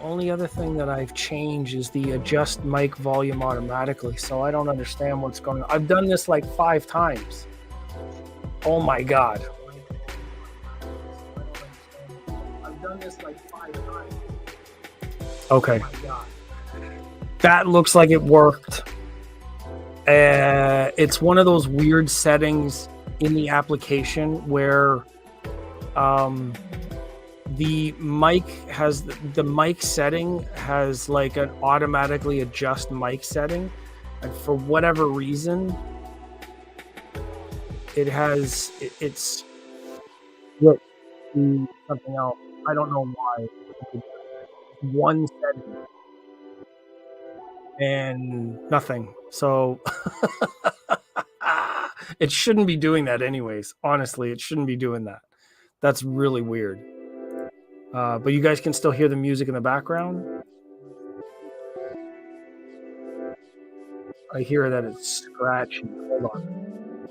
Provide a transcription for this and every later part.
only other thing that I've changed is the adjust mic volume automatically. So I don't understand what's going on. I've done this like 5 times. Oh my God. I've done this like 5 times. Okay. Oh my God. That looks like it worked. It's one of those weird settings in the application where the mic setting has like an automatically adjust mic setting, and for whatever reason it's something else. I don't know why. One setting and nothing. So it shouldn't be doing that anyways. Honestly, it shouldn't be doing that. That's really weird. But you guys can still hear the music in the background. I hear that it's scratching. Hold on.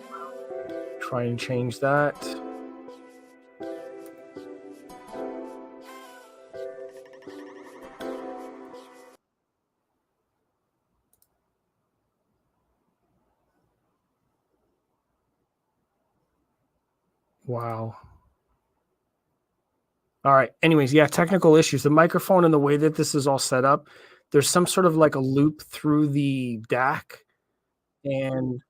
Try and change that. Wow. All right. Anyways, yeah, technical issues. The microphone and the way that this is all set up, there's some sort of like a loop through the DAC. And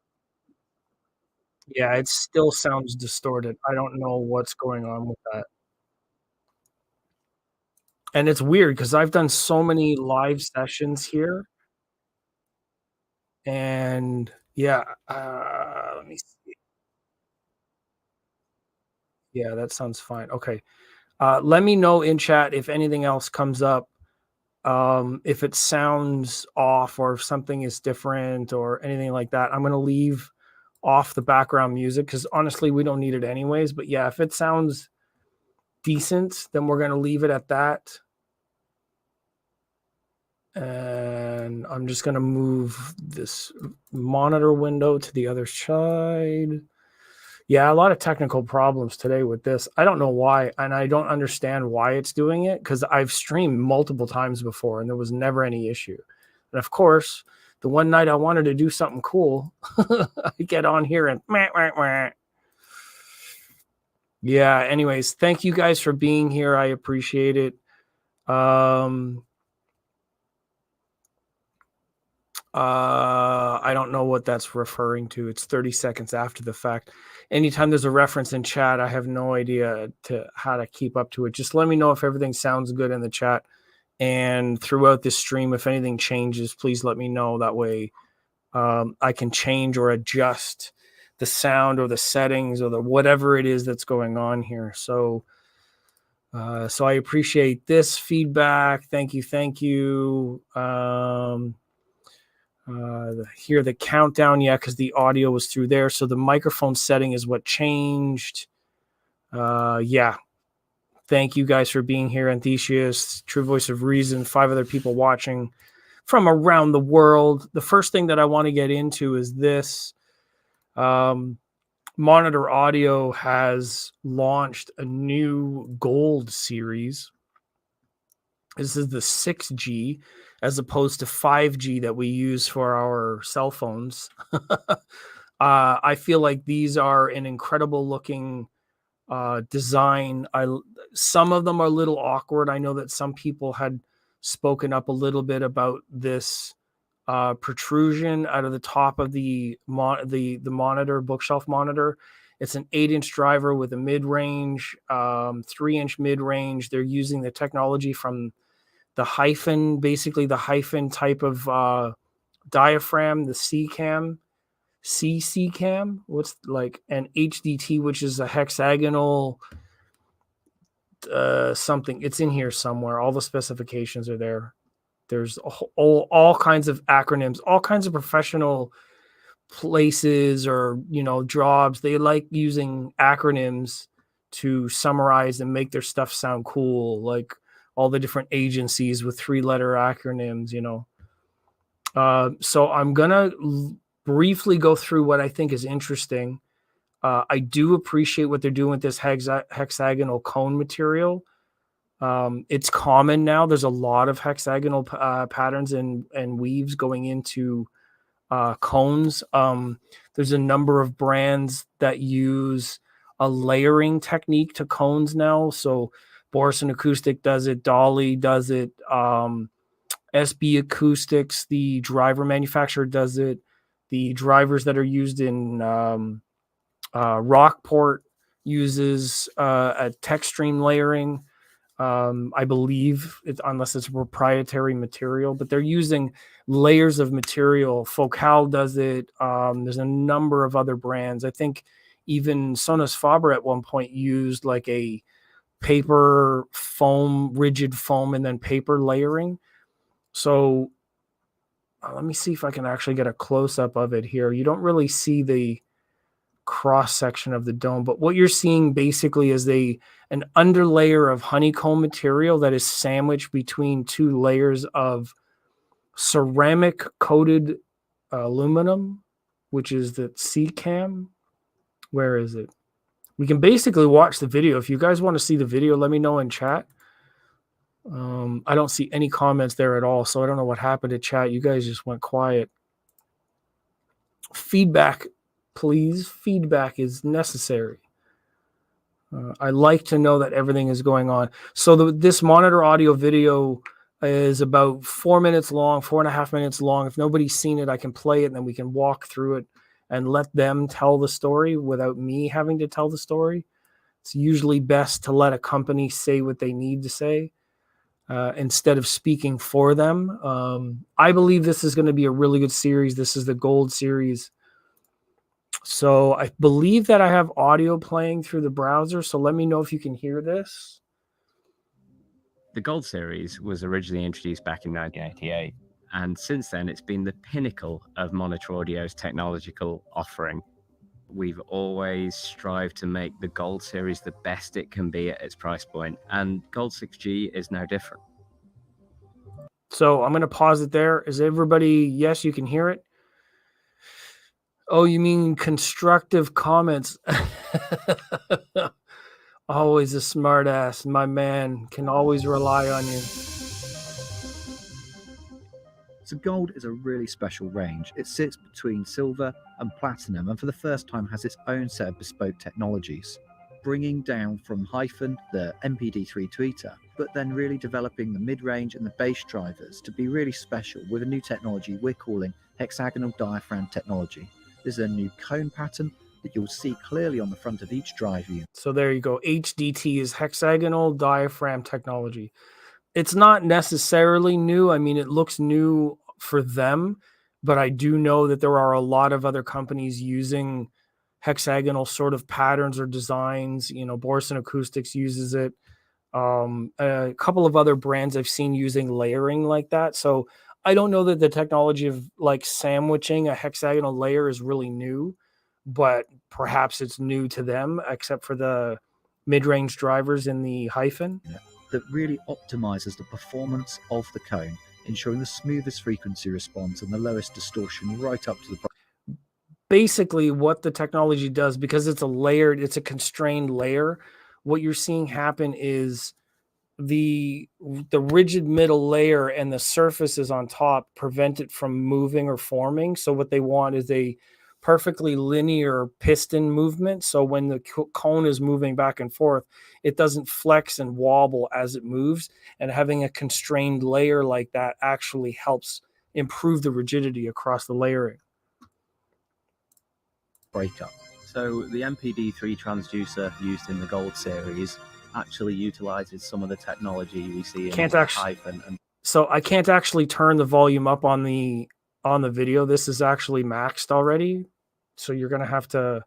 yeah, it still sounds distorted. I don't know what's going on with that. And it's weird because I've done so many live sessions here. And yeah, let me see. Yeah, that sounds fine. Okay. Let me know in chat if anything else comes up. If it sounds off or if something is different or anything like that. I'm going to leave off the background music because honestly, we don't need it anyways. But yeah, if it sounds decent, then we're going to leave it at that. And I'm just going to move this monitor window to the other side. Yeah, a lot of technical problems today with this. I don't know why, and I don't understand why it's doing it because I've streamed multiple times before and there was never any issue. And of course, the one night I wanted to do something cool, I get on here and yeah, anyways, thank you guys for being here. I appreciate it. I don't know what that's referring to. It's 30 seconds after the fact. Anytime there's a reference in chat, I have no idea how to keep up to it. Just let me know if everything sounds good in the chat. And throughout this stream, if anything changes, please let me know. That way I can change or adjust the sound or the settings or the whatever it is that's going on here. So I appreciate this feedback. Thank you. Thank you. Hear the countdown, yeah, because the audio was through there. So the microphone setting is what changed. Yeah. Thank you guys for being here. Anthesius, True Voice of Reason, 5 other people watching from around the world. The first thing that I want to get into is this. Monitor Audio has launched a new gold series. This is the 6G as opposed to 5G that we use for our cell phones. I feel like these are an incredible looking design. Some of them are a little awkward. I know that some people had spoken up a little bit about this protrusion out of the top of the monitor, bookshelf monitor. It's an 8-inch driver with a mid-range, 3-inch mid-range. They're using the technology from the HiFi, basically the HiFi type of diaphragm, the CC cam, what's like an HDT, which is a hexagonal something. It's in here somewhere. All the specifications are there. There's all kinds of acronyms, all kinds of professional places or, jobs. They like using acronyms to summarize and make their stuff sound cool. Like all the different agencies with 3-letter acronyms, So I'm going to briefly go through what I think is interesting. I do appreciate what they're doing with this hexagonal cone material. It's common now. There's a lot of hexagonal patterns and weaves going into cones. There's a number of brands that use a layering technique to cones now. So Borson Acoustic does it, Dolly does it, SB Acoustics, the driver manufacturer, does it. The drivers that are used in Rockport uses a tech stream layering. I believe unless it's proprietary material, but they're using layers of material. Focal does it. There's a number of other brands. I think even Sonus Faber at one point used like a paper foam, rigid foam, and then paper layering. So let me see if I can actually get a close up of it here. You don't really see the cross section of the dome, but what you're seeing basically is an underlayer of honeycomb material that is sandwiched between two layers of ceramic coated aluminum, which is the C-cam. Where is it? We can basically watch the video. If you guys want to see the video, let me know in chat. I don't see any comments there at all, so I don't know what happened to chat. You guys just went quiet. Feedback, please. Feedback is necessary. I like to know that everything is going on. So this monitor audio video is about 4 minutes long, 4.5 minutes long. If nobody's seen it, I can play it and then we can walk through it and let them tell the story without me having to tell the story. It's usually best to let a company say what they need to say instead of speaking for them. I believe this is going to be a really good series. This is the Gold series. So I believe that I have audio playing through the browser. So let me know if you can hear this. The Gold series was originally introduced back in 1988. And since then, it's been the pinnacle of Monitor Audio's technological offering. We've always strived to make the Gold series the best it can be at its price point. And Gold 6G is no different. So I'm going to pause it there. Is everybody, yes, you can hear it? Oh, you mean constructive comments? Always a smart ass. My man, can always rely on you. So Gold is a really special range. It sits between silver and platinum, and for the first time has its own set of bespoke technologies, bringing down from HiFi the MPD3 tweeter, but then really developing the mid-range and the bass drivers to be really special with a new technology we're calling hexagonal diaphragm technology. This is a new cone pattern that you'll see clearly on the front of each drive unit. So there you go. HDT is hexagonal diaphragm technology. It's not necessarily new. I mean, it looks new for them, but I do know that there are a lot of other companies using hexagonal sort of patterns or designs. You know, Borson Acoustics uses it. A couple of other brands I've seen using layering like that. So I don't know that the technology of like sandwiching a hexagonal layer is really new, but perhaps it's new to them, except for the mid-range drivers in the HiFi. That really optimizes the performance of the cone, ensuring the smoothest frequency response and the lowest distortion right up to the... Basically, what the technology does, because it's a constrained layer, what you're seeing happen is the rigid middle layer and the surfaces on top prevent it from moving or forming. So what they want is a perfectly linear piston movement. So when the cone is moving back and forth, it doesn't flex and wobble as it moves. And having a constrained layer like that actually helps improve the rigidity across the layering. Breakup. So the MPD3 transducer used in the Gold series actually utilizes some of the technology we see in HiFi. So I can't actually turn the volume up on the video. This is actually maxed already. So you're going to have to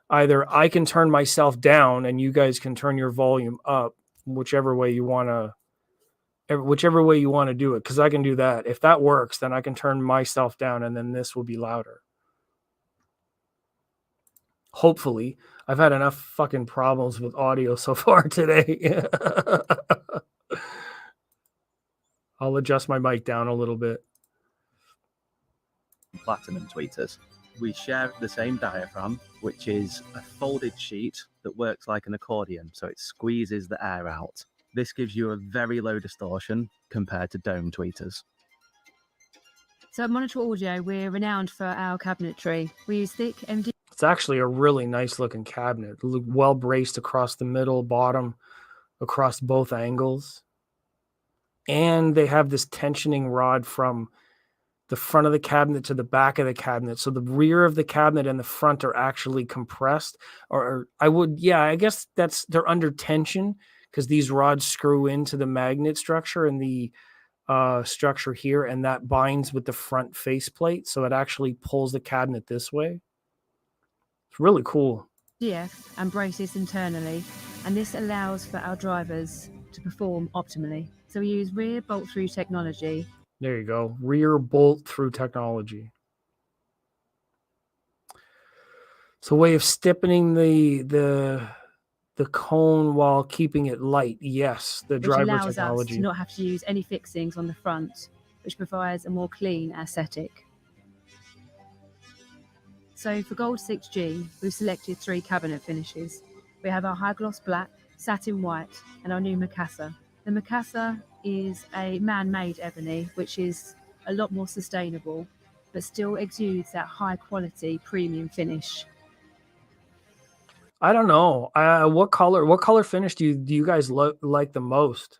either I can turn myself down and you guys can turn your volume up, whichever way you want to do it. Cause I can do that. If that works, then I can turn myself down and then this will be louder. Hopefully. I've had enough fucking problems with audio so far today. I'll adjust my mic down a little bit. Platinum tweeters. We share the same diaphragm, which is a folded sheet that works like an accordion, so it squeezes the air out. This gives you a very low distortion compared to dome tweeters. So at Monitor Audio, we're renowned for our cabinetry. We use thick MD. It's actually a really nice looking cabinet, well braced across the middle, bottom, across both angles. And they have this tensioning rod from the front of the cabinet to the back of the cabinet. So the rear of the cabinet and the front are actually compressed. I guess they're under tension because these rods screw into the magnet structure and the structure here, and that binds with the front faceplate. So it actually pulls the cabinet this way. It's really cool. DF and braces internally, and this allows for our drivers to perform optimally. So we use rear bolt-through technology. There you go. Rear bolt-through technology. It's a way of stiffening the cone while keeping it light. Yes, the driver which allows technology. us to not have to use any fixings on the front, which provides a more clean aesthetic. So for Gold 6G, we've selected 3 cabinet finishes. We have our high gloss black, satin white, and our new Macassar. The Macassar is a man-made ebony, which is a lot more sustainable, but still exudes that high quality premium finish. I don't know. What color finish do you guys like the most?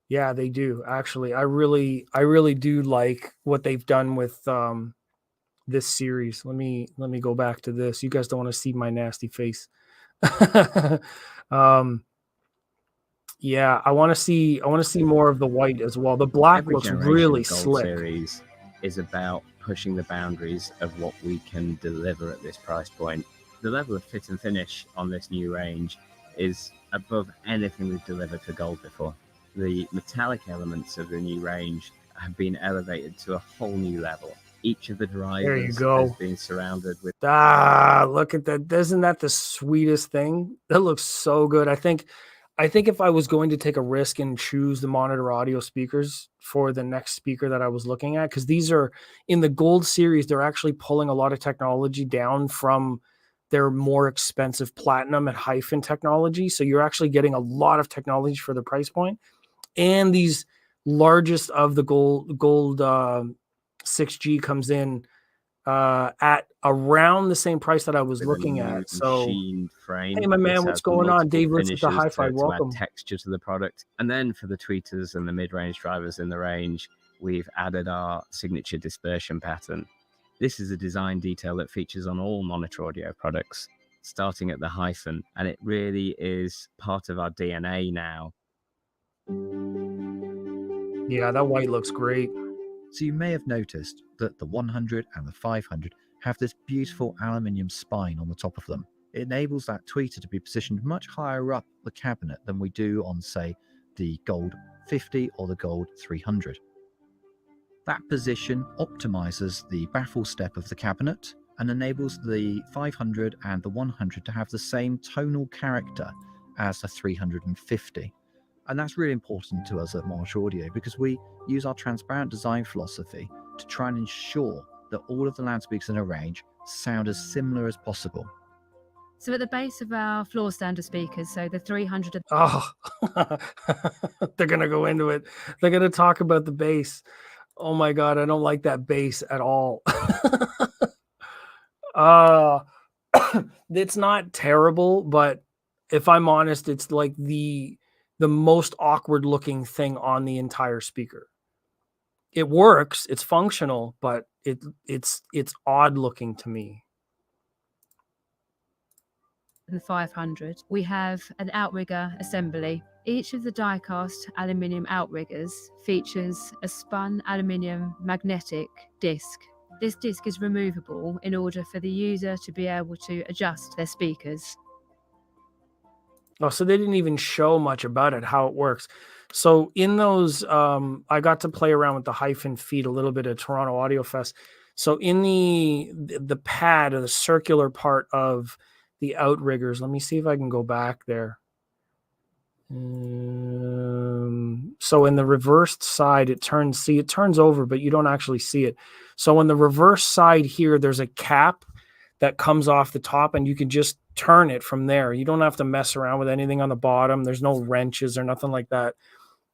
Yeah, they do actually. I really do like what they've done with this series. Let me go back to this. You guys don't want to see my nasty face. Yeah, I want to see more of the white as well. The black Every looks generation really of Gold slick. Series is about pushing the boundaries of what we can deliver at this price point. The level of fit and finish on this new range is above anything we've delivered for Gold before. The metallic elements of the new range have been elevated to a whole new level. Each of the drivers has been surrounded with... Look at that. Isn't that the sweetest thing? That looks so good. I think if I was going to take a risk and choose the Monitor Audio speakers for the next speaker that I was looking at, because these are in the Gold series, they're actually pulling a lot of technology down from their more expensive Platinum and HiFi technology. So you're actually getting a lot of technology for the price point. And these largest of the gold 6G comes in at around the same price that I was looking at. So, frame. Hey, my man, what's going on? Dave, listen to HiFi. Welcome. To add texture to the product. And then for the tweeters and the mid-range drivers in the range, we've added our signature dispersion pattern. This is a design detail that features on all Monitor Audio products, starting at the hyphen, and it really is part of our DNA now. Yeah, that white looks great. So you may have noticed that the 100 and the 500 have this beautiful aluminium spine on the top of them. It enables that tweeter to be positioned much higher up the cabinet than we do on, say, the Gold 50 or the Gold 300. That position optimizes the baffle step of the cabinet and enables the 500 and the 100 to have the same tonal character as the 350. And that's really important to us at Monitor Audio because we use our transparent design philosophy to try and ensure that all of the loudspeakers in a range sound as similar as possible. So at the base of our floor standard speakers, so the 300... Oh, they're going to go into it. They're going to talk about the bass. Oh my God, I don't like that bass at all. It's not terrible, but if I'm honest, it's like the most awkward looking thing on the entire speaker. It works, it's functional, but it's odd looking to me. The 500, we have an outrigger assembly. Each of the die-cast aluminium outriggers features a spun aluminium magnetic disc. This disc is removable in order for the user to be able to adjust their speakers. Oh, so they didn't even show much about it, how it works. So in those, I got to play around with the HiFi feed a little bit at Toronto Audio Fest. So in the pad or the circular part of the outriggers, let me see if I can go back there. So in the reversed side, it turns over, but you don't actually see it. So on the reverse side here, there's a cap that comes off the top, and you can just turn it from there. You don't have to mess around with anything on the bottom. There's no wrenches or nothing like that.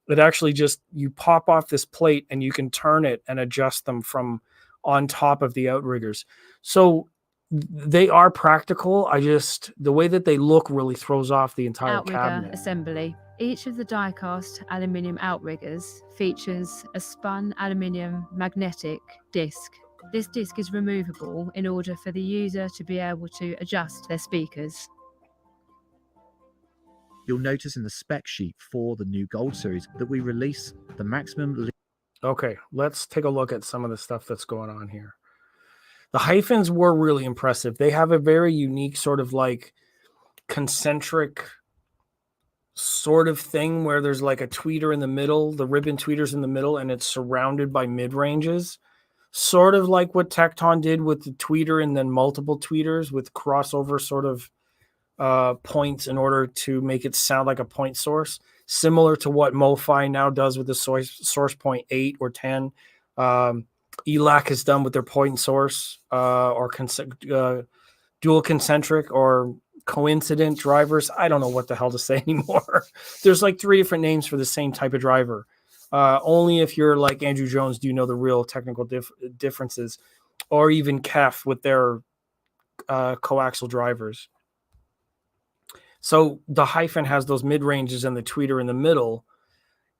It actually just, you pop off this plate and you can turn it and adjust them from on top of the outriggers. So they are practical. The way that they look really throws off the entire Outrigger cabinet. assembly. Each of the die-cast aluminium outriggers features a spun aluminium magnetic disc. This disc is removable in order for the user to be able to adjust their speakers. You'll notice in the spec sheet for the new Gold Series that we release the maximum. Okay, let's take a look at some of the stuff that's going on here. The hyphens were really impressive. They have a very unique sort of like concentric sort of thing where there's like a tweeter in the middle, the ribbon tweeters in the middle, and it's surrounded by mid-ranges. Sort of like what Tecton did with the tweeter and then multiple tweeters with crossover sort of points in order to make it sound like a point source. Similar to what MoFi now does with the source point 8 or 10. ELAC has done with their point source or dual concentric or coincident drivers. I don't know what the hell to say anymore. There's like 3 different names for the same type of driver. Only if you're like Andrew Jones do you know the real technical differences, or even KEF with their coaxial drivers. So the hyphen has those mid-ranges and the tweeter in the middle,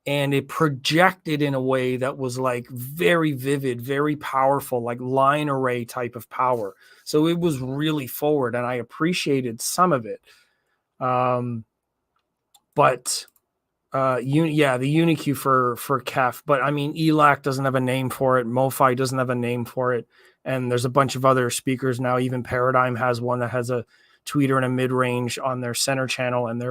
and it projected in a way that was like very vivid, very powerful, like line array type of power. So it was really forward, and I appreciated some of it. The Uniq for KEF, but I mean, ELAC doesn't have a name for it. MoFi doesn't have a name for it. And there's a bunch of other speakers now. Even Paradigm has one that has a tweeter and a mid-range on their center channel. And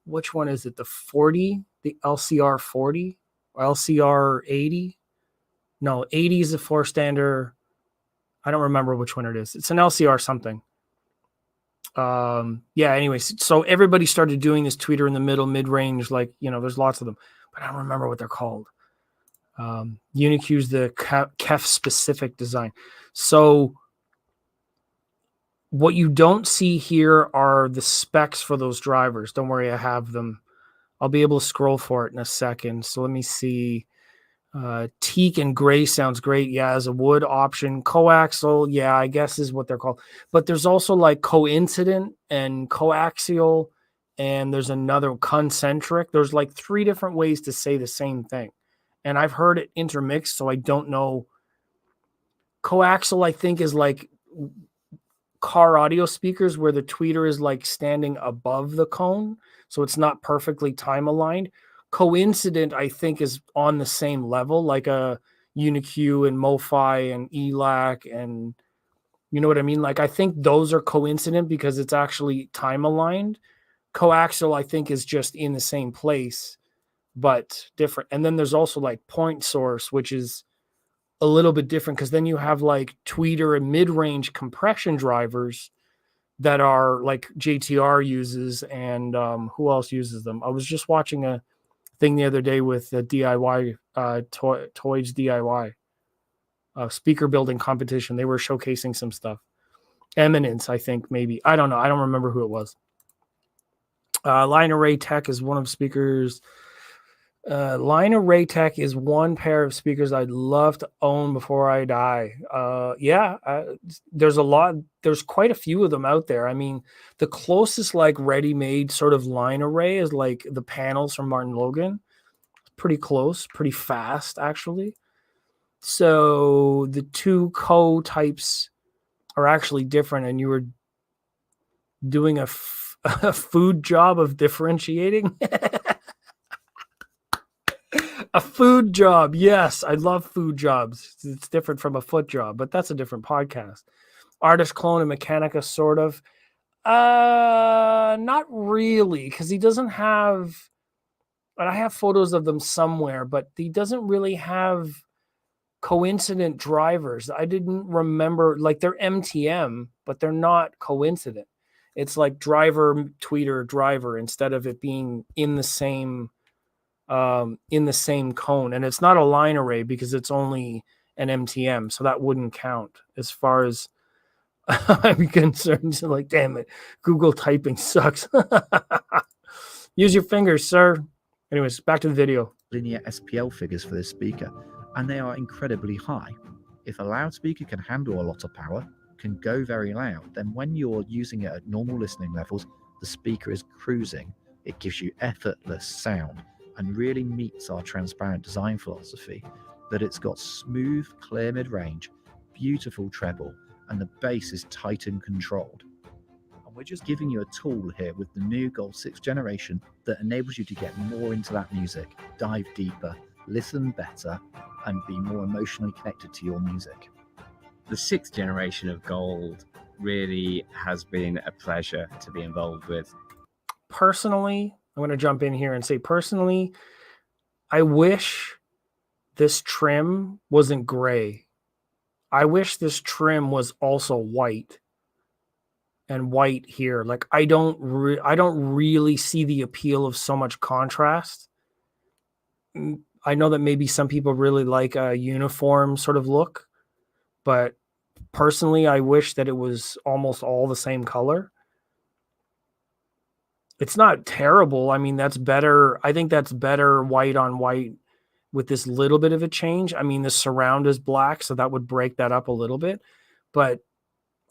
which one is it? The 40, the LCR 40 or LCR 80? No, 80 is a 4-stander. I don't remember which one it is. It's an LCR something. Anyways, so everybody started doing this tweeter in the middle, mid-range, like, there's lots of them, but I don't remember what they're called. Uniq's the KEF specific design. So what you don't see here are the specs for those drivers. Don't worry, I have them. I'll be able to scroll for it in a second. So let me see. Teak and gray sounds great. Yeah, as a wood option. Coaxial, yeah, I guess is what they're called. But there's also like coincident and coaxial, and there's another concentric. There's like 3 different ways to say the same thing. And I've heard it intermixed, so I don't know. Coaxial, I think, is like car audio speakers where the tweeter is like standing above the cone, so it's not perfectly time aligned. Coincident, I think, is on the same level, like a Uniq and MoFi and ELAC, and you know what I mean? Like, I think those are coincident because it's actually time aligned. Coaxial, I think, is just in the same place, but different. And then there's also like point source, which is a little bit different because then you have like tweeter and mid-range compression drivers that are like JTR uses, and who else uses them? I was just watching a thing the other day with the DIY Toys DIY speaker building competition. They were showcasing some stuff. Eminence, I think, maybe. I don't know. I don't remember who it was. Line Array Tech is one of speakers. Line Array Tech is one pair of speakers I'd love to own before I die. There's a lot. There's quite a few of them out there. I mean, the closest like ready-made sort of line array is like the panels from Martin Logan. Pretty close, pretty fast actually. So the 2 types are actually different, and you were doing a food job of differentiating. A food job. Yes, I love food jobs. It's different from a foot job, but that's a different podcast. Artist Clone and Mechanica, sort of. Not really, because he doesn't have, but I have photos of them somewhere, but he doesn't really have coincident drivers. I didn't remember, like they're MTM, but they're not coincident. It's like driver, tweeter, driver, instead of it being in the same cone. And it's not a line array because it's only an MTM, so that wouldn't count as far as I'm concerned. So like, damn it, Google typing sucks. Use your fingers, sir. Anyways, back to the video. Linear SPL figures for this speaker, and they are incredibly high. If a loudspeaker can handle a lot of power, can go very loud, then when you're using it at normal listening levels, the speaker is cruising. It gives you effortless sound and really meets our transparent design philosophy, that it's got smooth, clear mid-range, beautiful treble, and the bass is tight and controlled. And we're just giving you a tool here with the new Gold 6th generation that enables you to get more into that music, dive deeper, listen better, and be more emotionally connected to your music. The 6th generation of Gold really has been a pleasure to be involved with. Personally, I'm going to jump in here and say personally, I wish this trim wasn't gray. I wish this trim was also white and white here. Like I don't really see the appeal of so much contrast. I know that maybe some people really like a uniform sort of look, but personally, I wish that it was almost all the same color. It's not terrible. I mean, that's better. I think that's better white on white with this little bit of a change. I mean, the surround is black, so that would break that up a little bit. But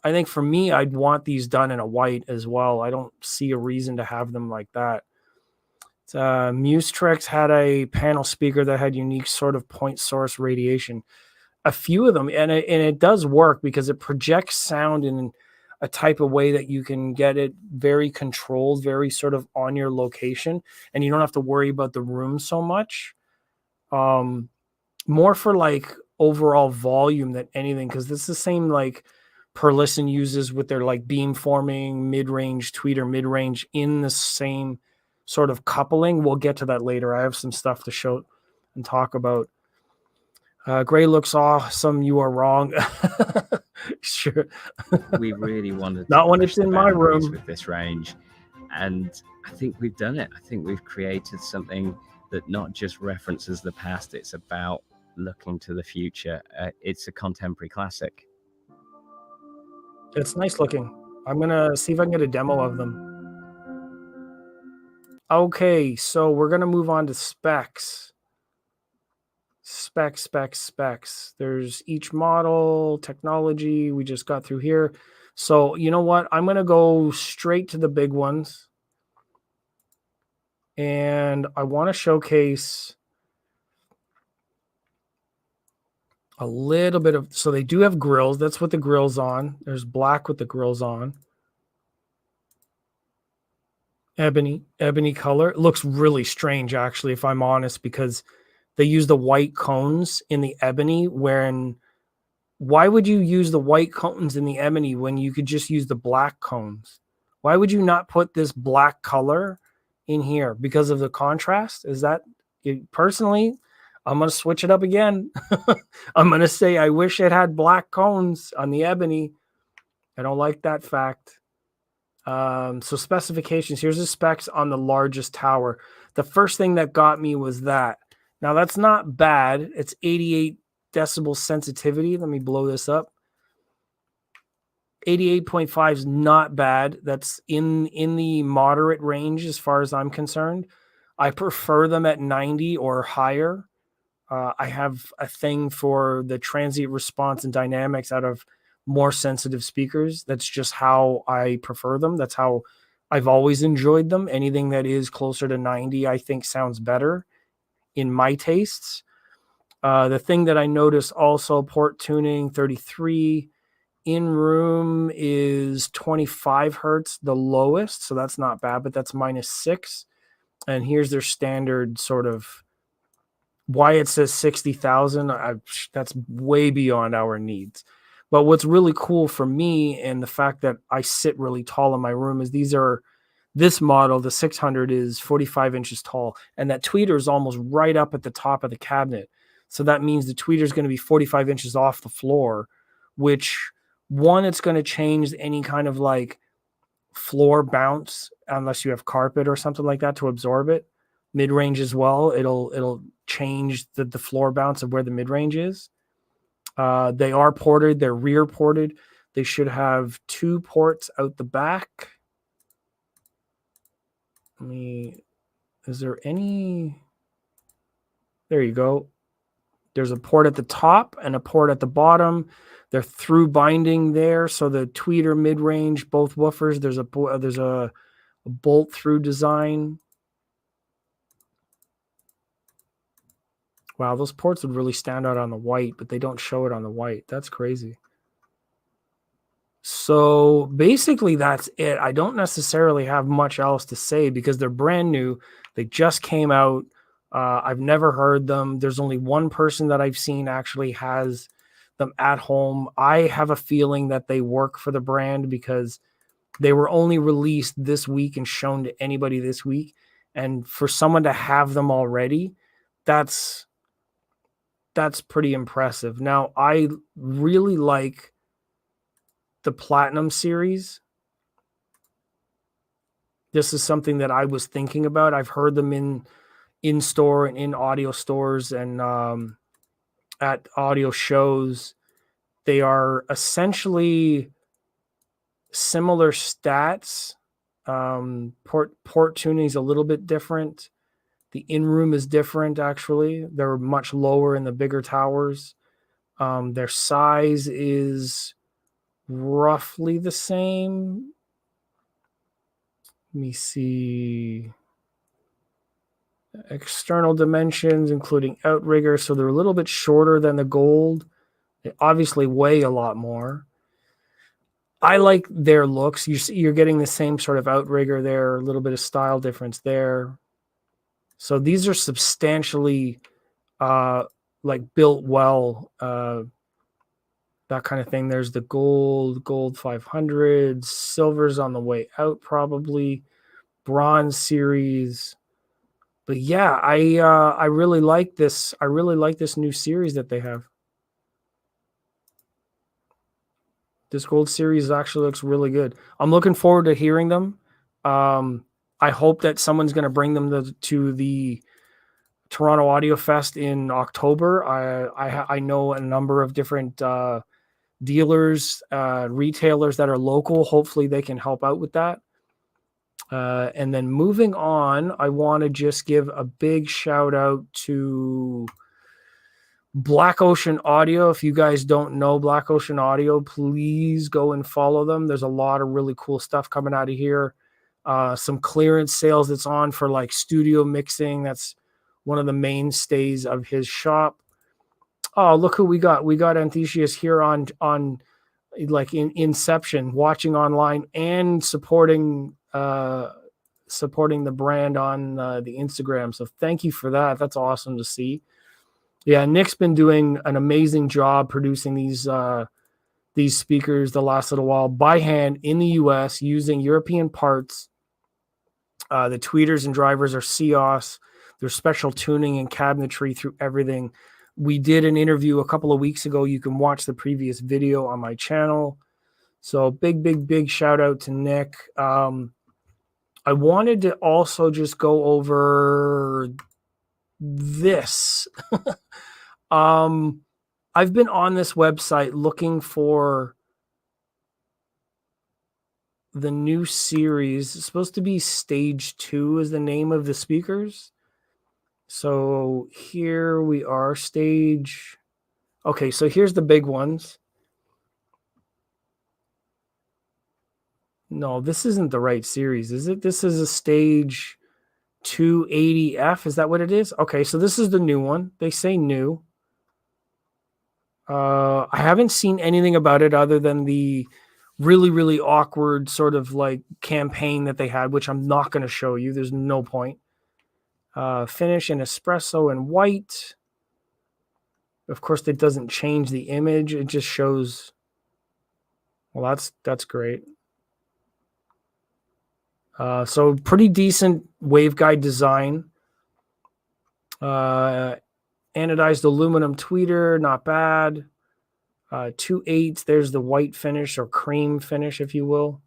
I think for me, I'd want these done in a white as well. I don't see a reason to have them like that. Musetrex had a panel speaker that had unique sort of point source radiation. A few of them, and it does work because it projects sound in a type of way that you can get it very controlled, very sort of on your location, and you don't have to worry about the room so much. More for like overall volume than anything, because this is the same like Perlisten uses with their like beamforming mid-range tweeter mid-range in the same sort of coupling. We'll get to that later. I have some stuff to show and talk about. Gray looks awesome. You are wrong. Sure. We really wanted to Not when push it's the in my boundaries room. with this range, and I think we've done it. I think we've created something that not just references the past, it's about looking to the future. It's a contemporary classic. It's nice looking. I'm gonna see if I can get a demo of them. Okay, so we're gonna move on to specs. Specs. There's each model, technology. We just got through here. So you know what? I'm gonna go straight to the big ones. And I want to showcase a little bit of, so they do have grills. That's what the grill's on. There's black with the grills on. Ebony color. It looks really strange, actually, if I'm honest, because they use the white cones in the ebony. Why would you use the white cones in the ebony when you could just use the black cones? Why would you not put this black color in here? Because of the contrast? Is that personally? I'm going to switch it up again. I'm going to say I wish it had black cones on the ebony. I don't like that fact. So specifications. Here's the specs on the largest tower. The first thing that got me was that. Now, that's not bad. It's 88 decibel sensitivity. Let me blow this up. 88.5 is not bad. That's in the moderate range as far as I'm concerned. I prefer them at 90 or higher. I have a thing for the transient response and dynamics out of more sensitive speakers. That's just how I prefer them. That's how I've always enjoyed them. Anything that is closer to 90, I think sounds better in my tastes. The thing that I noticed also, port tuning 33, in room is 25 hertz, the lowest. So that's not bad, but that's -6. And here's their standard sort of, why it says 60,000. That's way beyond our needs. But what's really cool for me, and the fact that I sit really tall in my room, is this model, the 600, is 45 inches tall, and that tweeter is almost right up at the top of the cabinet. So that means the tweeter is going to be 45 inches off the floor, which, one, it's going to change any kind of like floor bounce, unless you have carpet or something like that to absorb it. Mid-range as well. It'll change the floor bounce of where the mid-range is. They are ported. They're rear ported. They should have 2 ports out the back. Is there any? There you go. There's a port at the top and a port at the bottom. They're through binding there. So the tweeter, mid-range, both woofers, there's a bolt through design. Wow, those ports would really stand out on the white, but they don't show it on the white. That's crazy. So basically that's it. I don't necessarily have much else to say because they're brand new. They just came out. I've never heard them. There's only one person that I've seen actually has them at home. I have a feeling that they work for the brand because they were only released this week and shown to anybody this week. And for someone to have them already, that's pretty impressive. Now, I really like the Platinum series. This is something that I was thinking about. I've heard them in store and in audio stores and at audio shows. They are essentially similar stats. Port tuning is a little bit different. The in-room is different, actually. They're much lower in the bigger towers. Their size is roughly the same. Let me see. External dimensions, including outrigger. So they're a little bit shorter than the gold. They obviously weigh a lot more. I like their looks. You're getting the same sort of outrigger there, a little bit of style difference there. So these are substantially built well, that kind of thing. There's the gold 500s, silver's on the way out probably, bronze series. But yeah, I really like this. I really like this new series that they have. This gold series actually looks really good. I'm looking forward to hearing them. I hope that someone's going to bring them to the Toronto Audio Fest in October. I know a number of different dealers, retailers that are local. Hopefully they can help out with that. And then moving on, I want to just give a big shout out to Black Ocean Audio. If you guys don't know Black Ocean Audio, please go and follow them. There's a lot of really cool stuff coming out of here. Some clearance sales that's on for like studio mixing. That's one of the mainstays of his shop. Oh, look who we got. We got Anthesius here on like in Inception, watching online and supporting the brand on the Instagram. So thank you for that. That's awesome to see. Yeah, Nick's been doing an amazing job producing these speakers the last little while by hand in the US using European parts. The tweeters and drivers are COS. There's special tuning and cabinetry through everything. We did an interview a couple of weeks ago. You can watch the previous video on my channel. So big shout out to Nick. I wanted to also just go over this. I've been on this website looking for the new series. It's supposed to be Stage 2 is the name of the speakers. So here we are, stage. Okay, so here's the big ones. No, this isn't the right series, is it? This is a Stage 280F. Is that what it is? Okay, so this is the new one. They say new. I haven't seen anything about it other than the really awkward sort of like campaign that they had, which I'm not going to show you. There's no point. Finish in espresso and white. Of course, it doesn't change the image. It just shows. Well, that's great. So pretty decent waveguide design. Anodized aluminum tweeter, not bad. 2/8. There's the white finish or cream finish, if you will.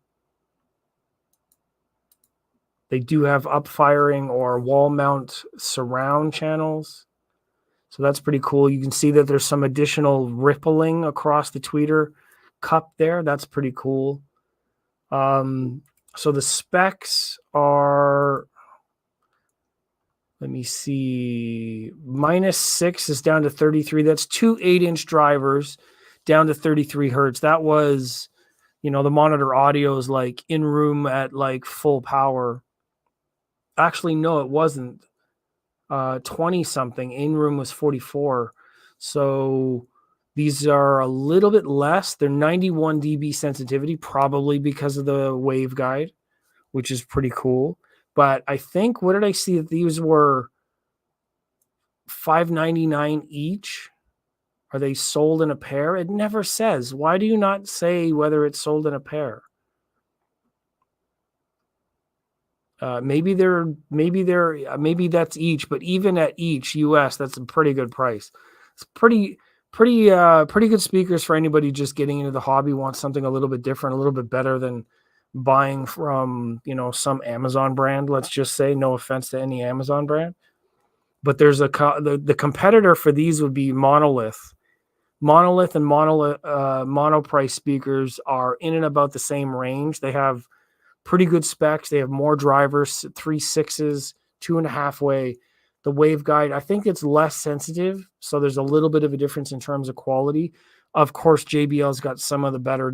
They do have up-firing or wall mount surround channels. So that's pretty cool. You can see that there's some additional rippling across the tweeter cup there. That's pretty cool. So the specs are, let me see, -6 is down to 33. That's two 8-inch drivers down to 33 hertz. That was, the monitor audio is like in room at like full power. Actually, no, it wasn't. 20 something. In room was 44. So these are a little bit less. They're 91 dB sensitivity, probably because of the waveguide, which is pretty cool. But I think, what did I see that these were $5.99 each? Are they sold in a pair? It never says. Why do you not say whether it's sold in a pair? Maybe that's each, but even at each US, that's a pretty good price. It's pretty good speakers for anybody just getting into the hobby, wants something a little bit different, a little bit better than buying from, some Amazon brand. Let's just say, no offense to any Amazon brand, but there's the competitor for these would be Monolith. Monolith and monoprice speakers are in and about the same range. They have pretty good specs. They have more drivers, 3 6s, 2.5 way. The waveguide, I think it's less sensitive, so there's a little bit of a difference in terms of quality. Of course, JBL's got some of the better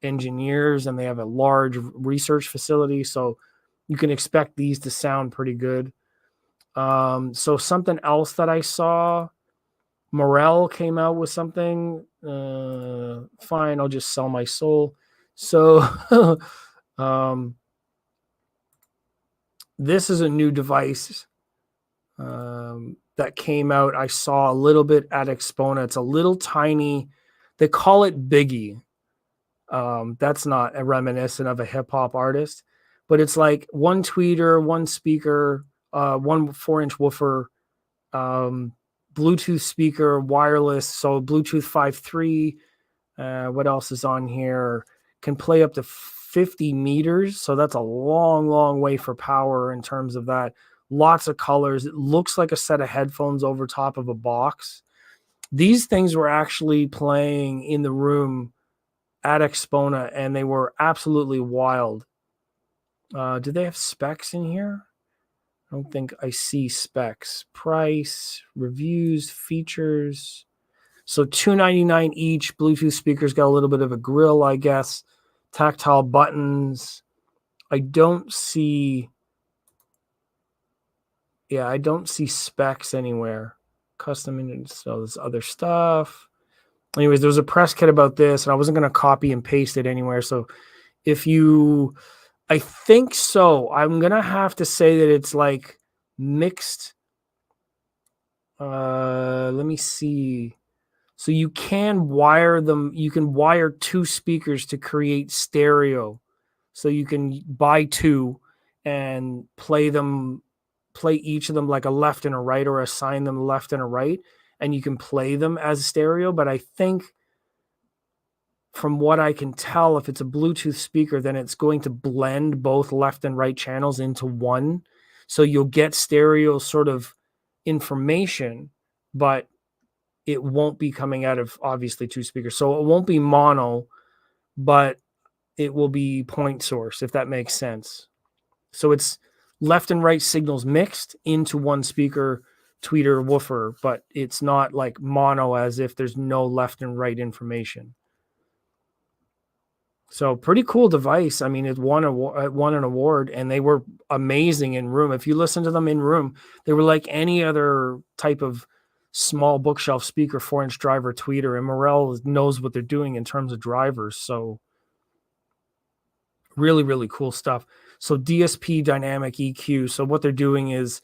engineers, and they have a large research facility, so you can expect these to sound pretty good. So something else that I saw, Morel came out with something. Fine, I'll just sell my soul. So this is a new device that came out. I saw a little bit at Expona. It's a little tiny. They call it Biggie. That's not a reminiscent of a hip hop artist, but it's like one tweeter, one speaker, one 4-inch woofer, Bluetooth speaker, wireless. So Bluetooth 5.3. What else is on here? Can play up to 50 meters. So that's a long, long way for power in terms of that. Lots of colors. It looks like a set of headphones over top of a box. These things were actually playing in the room at Expona, and they were absolutely wild. Do they have specs in here? I don't think I see specs. Price, reviews, features. So $299 each. Bluetooth speakers got a little bit of a grill, I guess. Tactile buttons. I don't see specs anywhere. Custom, so there's other stuff. Anyways, there was a press kit about this, and I wasn't going to copy and paste it anywhere. So I think so. I'm going to have to say that it's like mixed. Let me see. So you can wire them. You can wire two speakers to create stereo. So you can buy two and play each of them like a left and a right, or assign them left and a right, and you can play them as stereo. But I think, from what I can tell, if it's a Bluetooth speaker, then it's going to blend both left and right channels into one. So you'll get stereo sort of information, but it won't be coming out of obviously two speakers. So it won't be mono, but it will be point source, if that makes sense. So it's left and right signals mixed into one speaker, tweeter, woofer, but it's not like mono as if there's no left and right information. So pretty cool device. I mean, it won an award, and they were amazing in room. If you listen to them in room, they were like any other type of small bookshelf speaker, 4-inch driver, tweeter, and Morel knows what they're doing in terms of drivers. So really, really cool stuff. So DSP dynamic EQ. So what they're doing is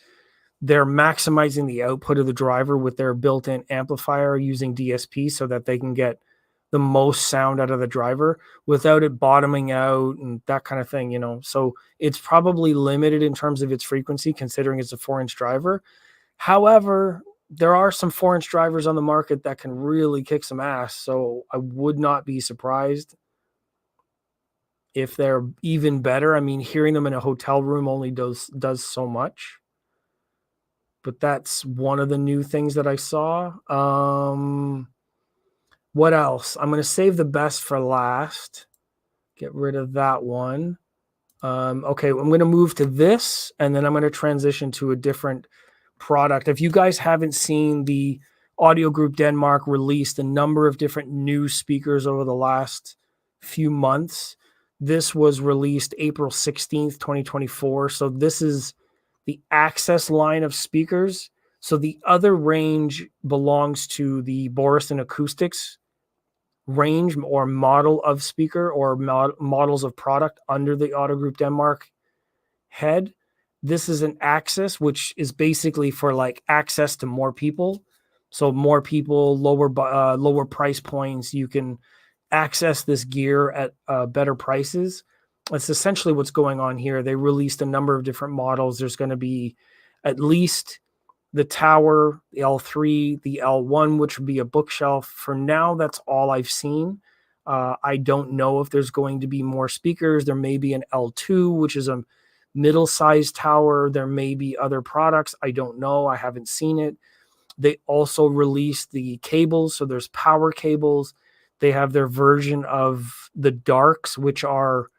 they're maximizing the output of the driver with their built-in amplifier using DSP, so that they can get the most sound out of the driver without it bottoming out and that kind of thing, So it's probably limited in terms of its frequency, considering it's a 4-inch driver. However, there are some 4-inch drivers on the market that can really kick some ass. So I would not be surprised if they're even better. I mean, hearing them in a hotel room only does so much. But that's one of the new things that I saw. What else? I'm going to save the best for last. Get rid of that one. Okay, I'm going to move to this, and then I'm going to transition to a different product. If you guys haven't seen, the Audio Group Denmark released a number of different new speakers over the last few months. This was released April 16th, 2024. So this is the Access line of speakers. So the other range belongs to the Boris and Acoustics range or model of speaker or models of product under the Audio Group Denmark head. This is an Access, which is basically for like access to more people. So more people, lower price points. You can access this gear at better prices. That's essentially what's going on here. They released a number of different models. There's going to be at least the tower, the L3, the L1, which would be a bookshelf. For now, that's all I've seen. I don't know if there's going to be more speakers. There may be an L2, which is a middle-sized tower. There may be other products. I don't know. I haven't seen it. They also released the cables. So there's power cables. They have their version of the Darks, which are,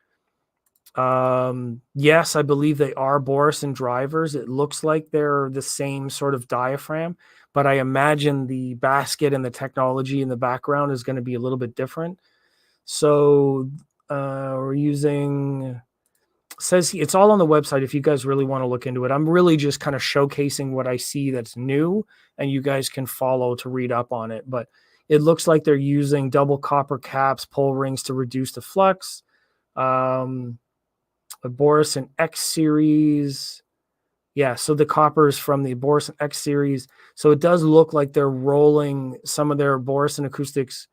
yes, I believe they are Borison drivers. It looks like they're the same sort of diaphragm, but I imagine the basket and the technology in the background is going to be a little bit different. So we're using, says it's all on the website if you guys really want to look into it. I'm really just kind of showcasing what I see that's new, and you guys can follow to read up on it. But it looks like they're using double copper caps, pull rings to reduce the flux. The Borison X series. Yeah, so the copper is from the Borison X series. So it does look like they're rolling some of their Borison Acoustics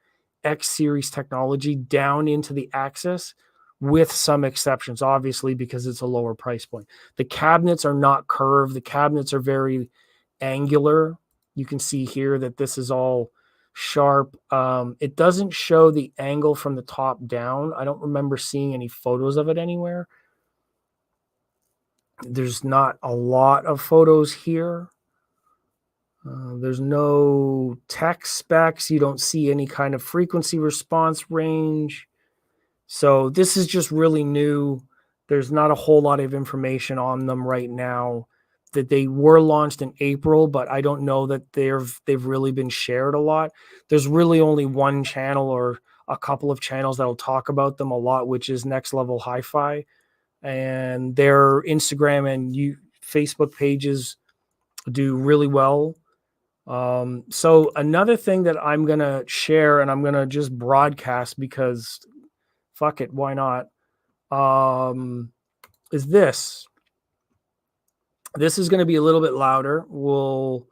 X series technology down into the Access, with some exceptions, obviously, because it's a lower price point. The cabinets are not curved. The cabinets are very angular. You can see here that this is all sharp. It doesn't show the angle from the top down. I don't remember seeing any photos of it anywhere. There's not a lot of photos here. There's no tech specs. You don't see any kind of frequency response range. So this is just really new. There's not a whole lot of information on them right now. That they were launched in April, but I don't know that they've really been shared a lot. There's really only one channel or a couple of channels that'll talk about them a lot, which is Next Level HiFi, and their Instagram and Facebook pages do really well. So another thing that I'm gonna share, and I'm gonna just broadcast because fuck it, why not? Is this. This is going to be a little bit louder. We'll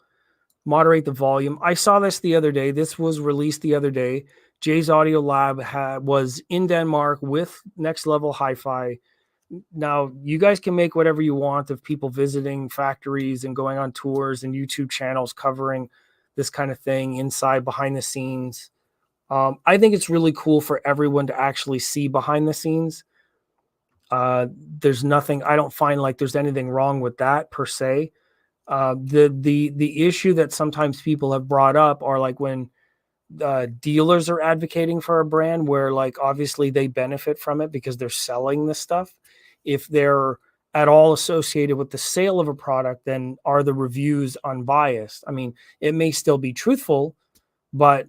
moderate the volume. I saw this the other day. This was released the other day. Jay's Audio Lab was in Denmark with Next Level HiFi. Now, you guys can make whatever you want of people visiting factories and going on tours and YouTube channels covering this kind of thing inside, behind the scenes. I think it's really cool for everyone to actually see behind the scenes. There's nothing, I don't find like there's anything wrong with that per se. The issue that sometimes people have brought up are like when dealers are advocating for a brand where like obviously they benefit from it because they're selling this stuff. If they're at all associated with the sale of a product, then are the reviews unbiased? I mean, it may still be truthful, but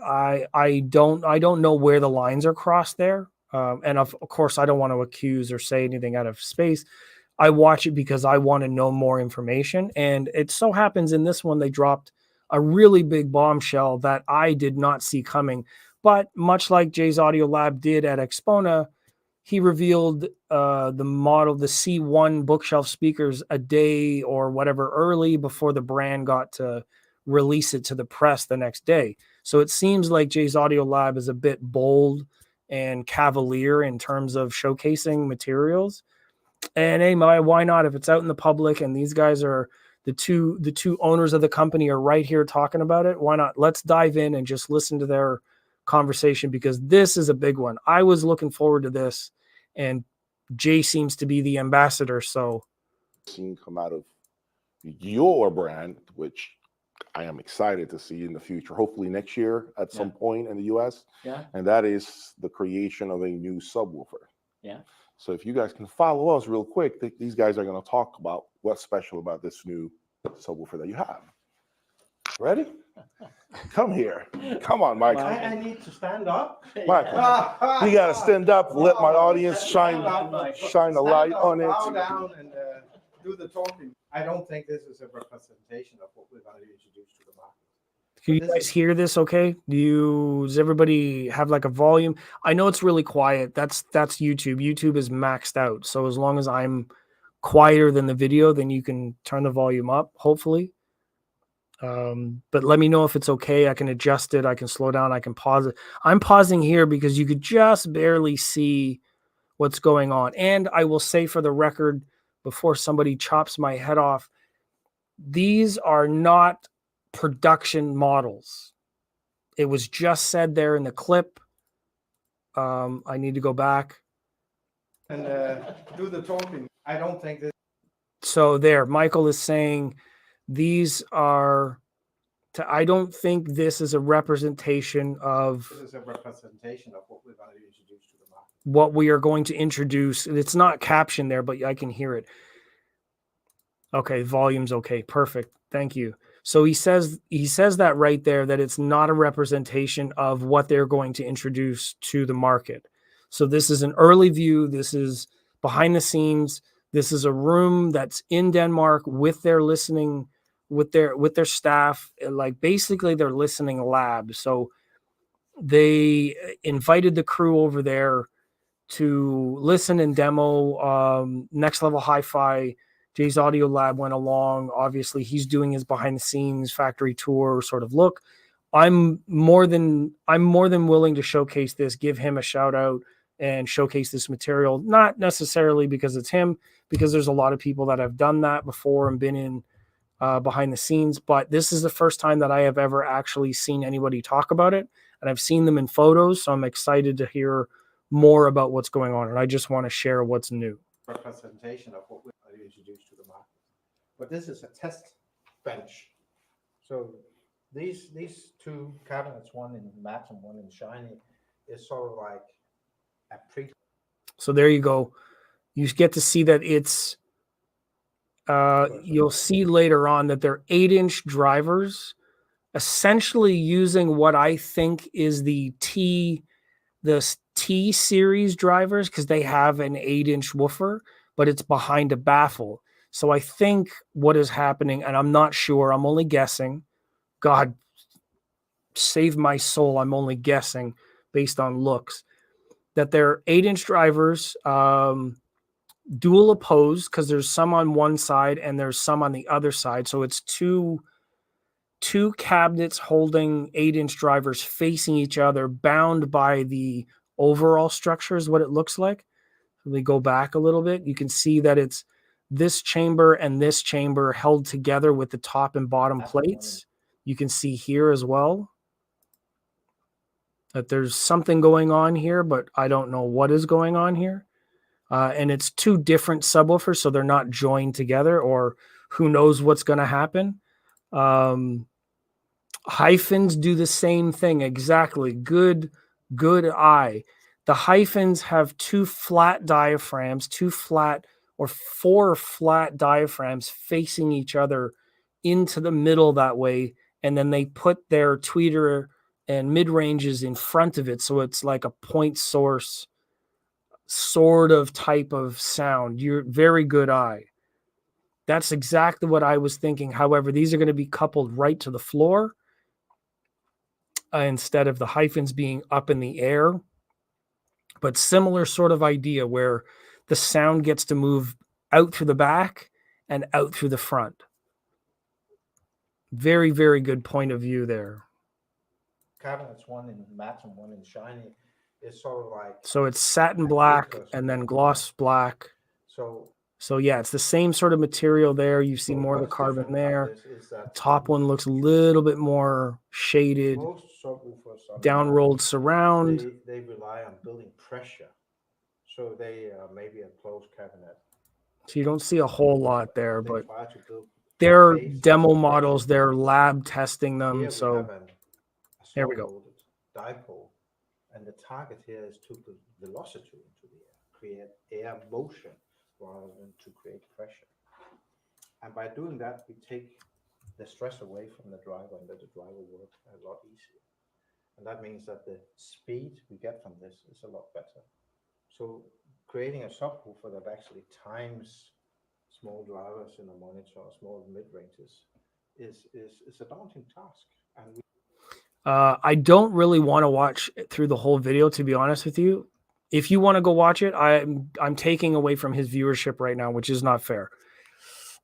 I don't know where the lines are crossed there. And of course, I don't want to accuse or say anything out of space. I watch it because I want to know more information. And it so happens in this one, they dropped a really big bombshell that I did not see coming. But much like Jay's Audio Lab did at Expona, he revealed the model, the C1 bookshelf speakers a day or whatever early before the brand got to release it to the press the next day. So it seems like Jay's Audio Lab is a bit bold and cavalier in terms of showcasing materials. And hey, why not? If it's out in the public and these guys are the two owners of the company are right here talking about it, why not? Let's dive in and just listen to their conversation, because this is a big one. I was looking forward to this, and Jay seems to be the ambassador. So seen come out of your brand, which I am excited to see in the future, hopefully next year at some point in the US. Yeah. And that is the creation of a new subwoofer. Yeah. So if you guys can follow us real quick, these guys are going to talk about what's special about this new subwoofer that you have. Ready? Come here. Come on, Mike. I need to stand up. Mike, you got to stand up. Let my audience shine the light on it. Bow down and do the talking. I don't think this is a representation of what we're going to introduce to the market. Can you guys hear this okay? Does everybody have like a volume? I know it's really quiet. That's YouTube. YouTube is maxed out. So as long as I'm quieter than the video, then you can turn the volume up, hopefully. But let me know if it's okay. I can adjust it. I can slow down. I can pause it. I'm pausing here because you could just barely see what's going on. And I will say for the record, before somebody chops my head off, these are not production models. It was just said there in the clip. I need to go back and do the talking. I don't think this. So there, Michael is saying these are. I don't think this is a representation of. This is a representation of what we're going to introduce to the market. What we are going to introduce. It's not captioned there, but I can hear it. Okay, volume's okay. Perfect. Thank you. So he says that right there, that it's not a representation of what they're going to introduce to the market. So this is an early view. This is behind the scenes. This is a room that's in Denmark with their listening, with their staff, like basically their listening lab. So they invited the crew over there to listen and demo. Next Level HiFi, Jay's audio lab went along. Obviously, he's doing his behind the scenes factory tour sort of look. I'm more than willing to showcase this, give him a shout out and showcase this material. Not necessarily because it's him, because there's a lot of people that have done that before and been in behind the scenes. But this is the first time that I have ever actually seen anybody talk about it. And I've seen them in photos. So I'm excited to hear more about what's going on. And I just want to share what's new. Representation of what we're going to introduce to the market. But this is a test bench. So these two cabinets, one in matte and one in shiny, is sort of like a pre. So there you go. You get to see that it's you'll see later on that they're 8-inch drivers, essentially using what I think is the T series drivers, because they have an 8-inch woofer, but it's behind a baffle. So I think what is happening, and I'm not sure, I'm only guessing. God save my soul, I'm only guessing based on looks, that they're 8-inch drivers, dual opposed, because there's some on one side and there's some on the other side. So it's two cabinets holding 8-inch drivers facing each other, bound by the overall structure is what it looks like. Let me go back a little bit. You can see that it's this chamber and this chamber held together with the top and bottom plates. You can see here as well that there's something going on here, but I don't know what is going on here. And it's two different subwoofers, so they're not joined together, or who knows what's going to happen. Hyphens do the same thing. Exactly. Good eye. The hyphens have two flat diaphragms, four flat diaphragms facing each other into the middle that way. And then they put their tweeter and mid-ranges in front of it. So it's like a point source sort of type of sound. You're very good eye. That's exactly what I was thinking. However, these are going to be coupled right to the floor instead of the hyphens being up in the air. But similar sort of idea where the sound gets to move out through the back and out through the front. Very, very good point of view there. Cabinets, one in matte and one in shiny, is sort of like. So it's satin black and then gloss black. So yeah, it's the same sort of material there. You see more of the carbon there. The top one looks a little bit more shaded. Most subwoofers, down-rolled surround. They rely on building pressure. So they maybe a closed cabinet. So you don't see a whole lot there, but They're base demo base models. They're models. lab testing them. Here we So have a there we go. soft-loaded dipole, and the target here is to put velocity into the air, create air motion rather than to create pressure. And by doing that, we take the stress away from the driver and let the driver work a lot easier. And that means that the speed we get from this is a lot better. So creating a subwoofer that actually times small drivers in a monitor, small mid-ranges, is a daunting task. And I don't really want to watch through the whole video, to be honest with you. If you want to go watch it, I'm taking away from his viewership right now, which is not fair.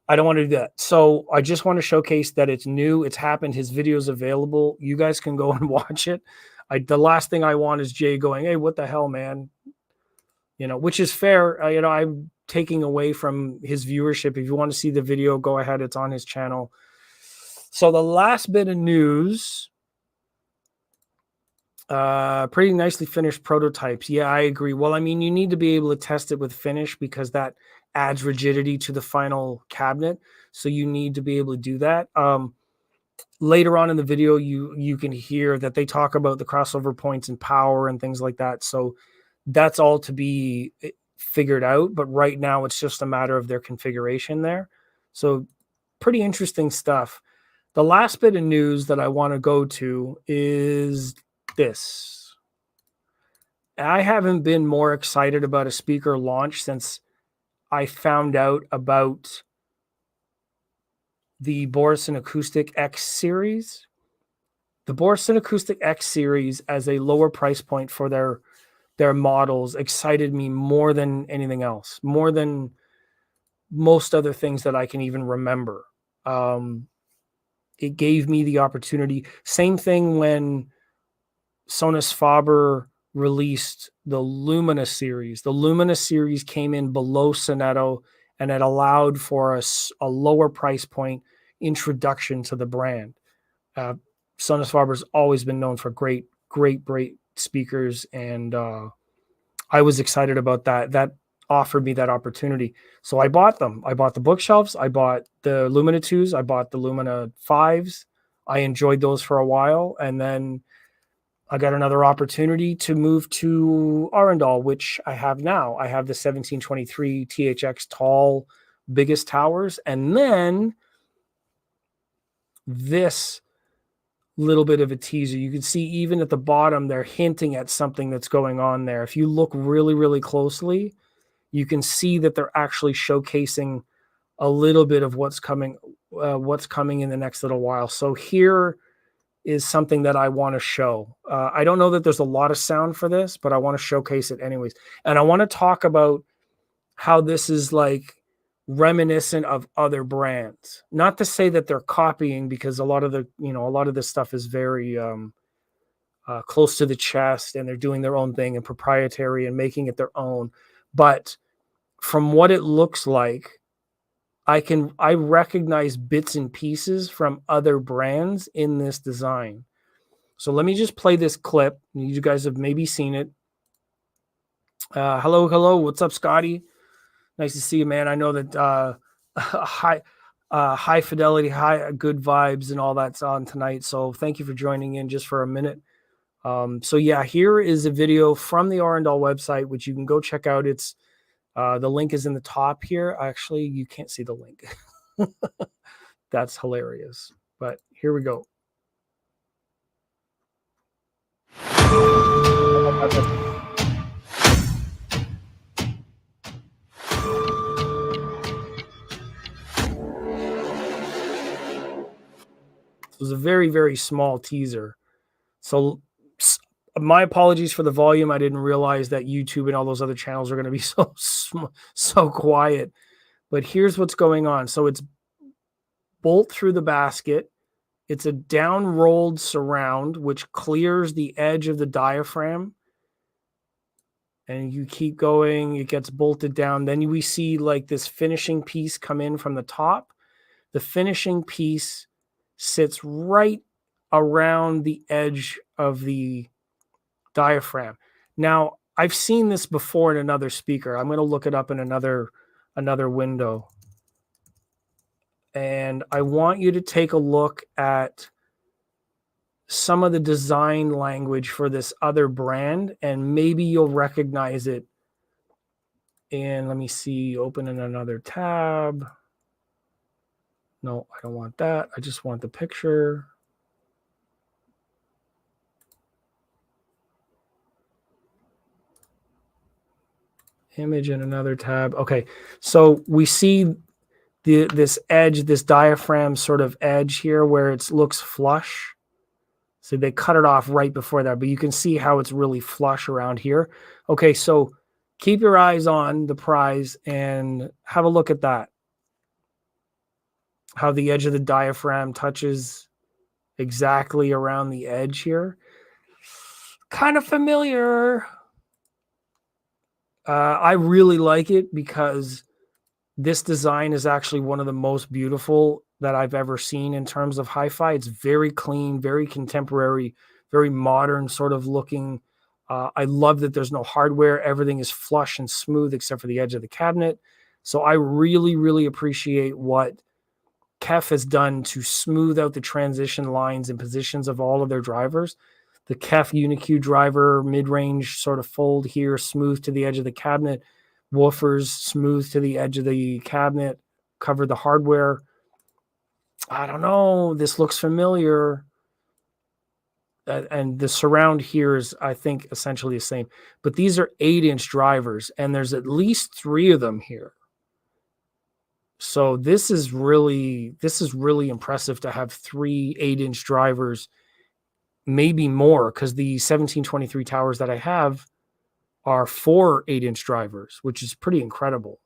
I don't want to do that. So I just want to showcase that it's new. It's happened. His video is available. You guys can go and watch it. The last thing I want is Jay going, "Hey, what the hell, man?" You know, which is fair. You know, I'm taking away from his viewership. If you want to see the video, go ahead. It's on his channel. So the last bit of news, pretty nicely finished prototypes. Yeah, I agree. Well, I mean, you need to be able to test it with finish because that adds rigidity to the final cabinet. So you need to be able to do that. Later on in the video, you can hear that they talk about the crossover points and power and things like that. So that's all to be figured out. But right now, it's just a matter of their configuration there. So pretty interesting stuff. The last bit of news that I want to go to is this. I haven't been more excited about a speaker launch since I found out about the Borison Acoustic X series. The Borison Acoustic X series as a lower price point for their models excited me more than anything else, more than most other things that I can even remember. It gave me the opportunity. Same thing when Sonus Faber released the Lumina series. The Lumina series came in below Sonetto, and it allowed for a lower price point introduction to the brand. Sonus Faber's always been known for great speakers, and I was excited about that. That offered me that opportunity. So I bought them. I bought the bookshelves. I bought the Lumina 2s. I bought the Lumina 5s. I enjoyed those for a while, and then I got another opportunity to move to Arundel, which I have now. I have the 1723 THX tall, biggest towers. And then this little bit of a teaser. You can see even at the bottom, they're hinting at something that's going on there. If you look really, really closely, you can see that they're actually showcasing a little bit of what's coming in the next little while. So here is something that I want to show. I don't know that there's a lot of sound for this, but I want to showcase it anyways. And I want to talk about how this is like reminiscent of other brands. Not to say that they're copying, because a lot of this stuff is very close to the chest, and they're doing their own thing and proprietary and making it their own. But from what it looks like, I recognize bits and pieces from other brands in this design. So let me just play this clip. You guys have maybe seen it. Hello. What's up, Scotty? Nice to see you, man. I know that high fidelity, high good vibes and all that's on tonight. So thank you for joining in just for a minute. So yeah, here is a video from the Arundel website, which you can go check out. It's the link is in the top here. Actually, you can't see the link. That's hilarious. But here we go. It was a very, very small teaser. So my apologies for the volume. I didn't realize that YouTube and all those other channels are going to be so quiet. But here's what's going on. So it's bolt through the basket. It's a down rolled surround, which clears the edge of the diaphragm. And you keep going, it gets bolted down. Then we see like this finishing piece come in from the top. The finishing piece sits right around the edge of the diaphragm. Now, I've seen this before in another speaker. I'm going to look it up in another window. and I want you to take a look at some of the design language for this other brand, and maybe you'll recognize it. And let me see, open in another tab. No, I don't want that. I just want the picture. Image in another tab. Okay, so we see this edge, this diaphragm sort of edge here where it looks flush. So they cut it off right before that, but you can see how it's really flush around here. Okay, so keep your eyes on the prize and have a look at that. How the edge of the diaphragm touches exactly around the edge here. Kind of familiar. I really like it because this design is actually one of the most beautiful that I've ever seen in terms of HiFi. It's very clean, very contemporary, very modern sort of looking. I love that there's no hardware. Everything is flush and smooth except for the edge of the cabinet. So I really, really appreciate what KEF has done to smooth out the transition lines and positions of all of their drivers. The KEF UniQ driver, mid-range sort of fold here, smooth to the edge of the cabinet. Woofers, smooth to the edge of the cabinet, cover the hardware. I don't know. This looks familiar. And the surround here is, I think, essentially the same. But these are 8-inch drivers, and there's at least 3 of them here. So this is really impressive to have 3 8-inch drivers, maybe more, because the 1723 towers that I have are 4 8-inch drivers, which is pretty incredible.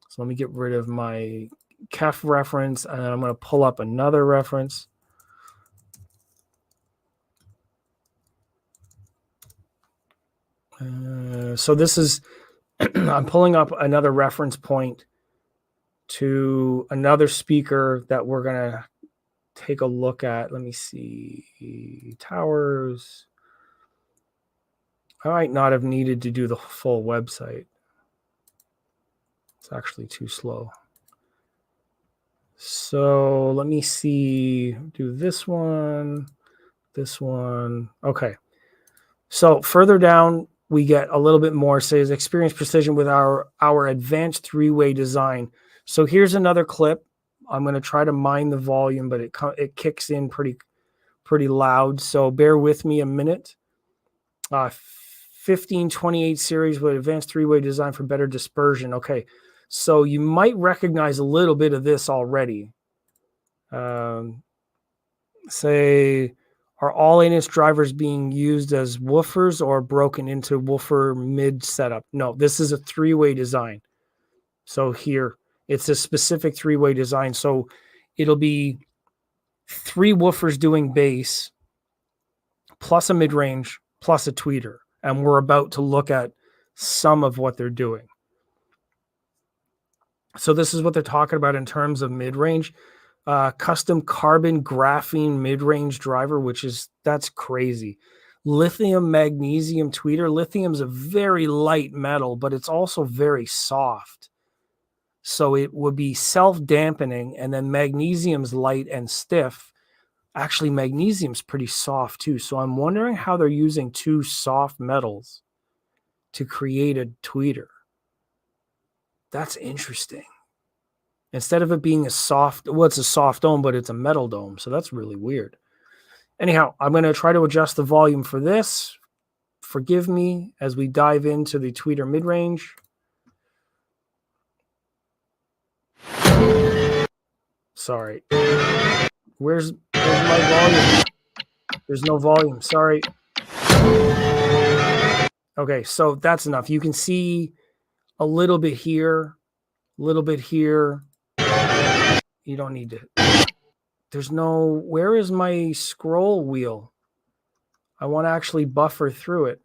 So let me get rid of my KEF reference, and I'm going to pull up another reference. So this is, I'm pulling up another reference point to another speaker that we're going to take a look at. Let me see. Towers. I might not have needed to do the full website. It's actually too slow. So let me see. Do this one. Okay. So further down, we get a little bit more. It says experience precision with our advanced 3-way design. So here's another clip. I'm going to try to mine the volume, but it kicks in pretty loud. So bear with me a minute. 1528 series with advanced 3-way design for better dispersion. Okay, so you might recognize a little bit of this already. Say, are all 8-inch drivers being used as woofers or broken into woofer mid setup? No, this is a 3-way design. So here, it's a specific 3-way design. So it'll be 3 woofers doing bass, plus a mid-range, plus a tweeter. And we're about to look at some of what they're doing. So this is what they're talking about in terms of mid-range. Custom carbon graphene mid-range driver, that's crazy. Lithium magnesium tweeter. Lithium's a very light metal, but it's also very soft. So it would be self-dampening, and then magnesium's light and stiff. Actually, magnesium's pretty soft too. So I'm wondering how they're using 2 soft metals to create a tweeter. That's interesting. Instead of it being it's a soft dome, but it's a metal dome. So that's really weird. Anyhow, I'm going to try to adjust the volume for this. Forgive me as we dive into the tweeter mid-range. Sorry. Where's my volume? There's no volume. Sorry. Okay, so that's enough. You can see a little bit here, a little bit here. You don't need to. Where is my scroll wheel? I want to actually buffer through it.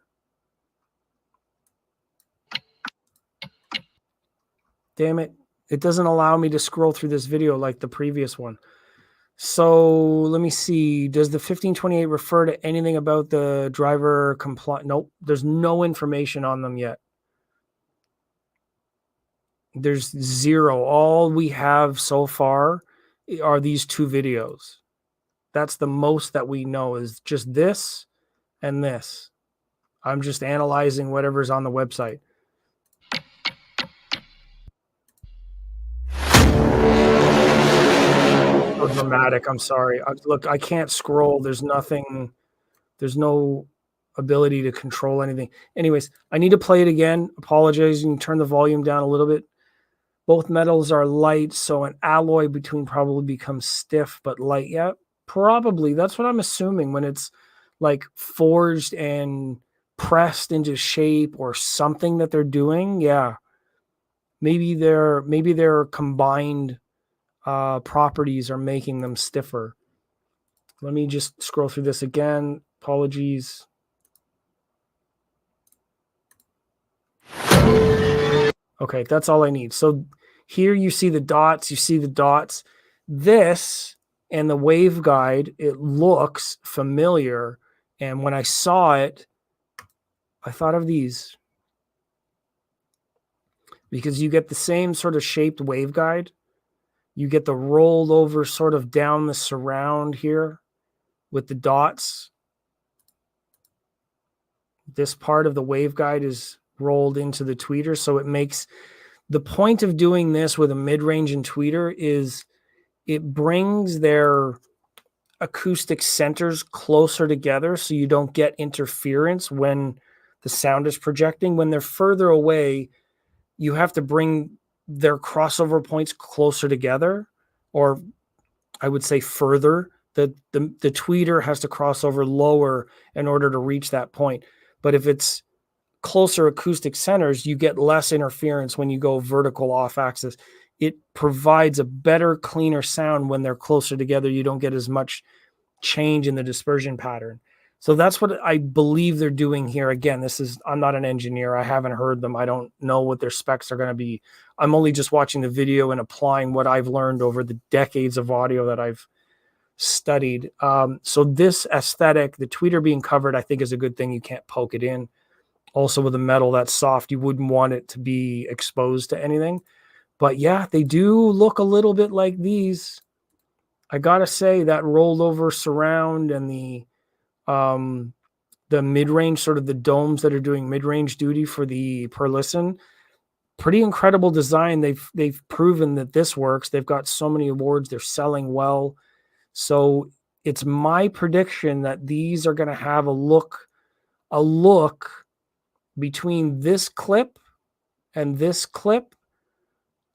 Damn it. It doesn't allow me to scroll through this video like the previous one. So let me see. Does the 1528 refer to anything about the driver compliant? Nope. There's no information on them yet. There's 0. All we have so far are these two videos. That's the most that we know, is just this and this. I'm just analyzing whatever's on the website. So dramatic. I'm sorry. Look, I can't scroll. There's no ability to control anything. Anyways, I need to play it again. Apologize. You can turn the volume down a little bit. Both metals are light, so an alloy between probably becomes stiff but light. Yeah, probably. That's what I'm assuming when it's like forged and pressed into shape or something that they're doing. Yeah. Maybe their combined properties are making them stiffer. Let me just scroll through this again. Apologies. Okay, that's all I need. So here you see the dots. This and the waveguide, it looks familiar. And when I saw it, I thought of these. Because you get the same sort of shaped waveguide. You get the rolled over sort of down the surround here with the dots. This part of the waveguide is rolled into the tweeter. So it makes the point of doing this with a mid-range and tweeter is it brings their acoustic centers closer together so you don't get interference when the sound is projecting. When they're further away, you have to bring their crossover points closer together, or I would say further. The tweeter has to cross over lower in order to reach that point. But if it's closer acoustic centers, you get less interference when you go vertical off axis. It provides a better, cleaner sound when they're closer together. You don't get as much change in the dispersion pattern. So that's what I believe they're doing here. Again, I'm not an engineer. I haven't heard them. I don't know what their specs are going to be. I'm only just watching the video and applying what I've learned over the decades of audio that I've studied. So this aesthetic, the tweeter being covered, I think is a good thing. You can't poke it in. Also with a metal that's soft, you wouldn't want it to be exposed to anything. But yeah, they do look a little bit like these. I gotta say that rolled over surround and the mid-range, sort of the domes that are doing mid-range duty for the per listen, pretty incredible design. They've proven that this works. They've got so many awards. They're selling well. So it's my prediction that these are going to have a look between this clip and this clip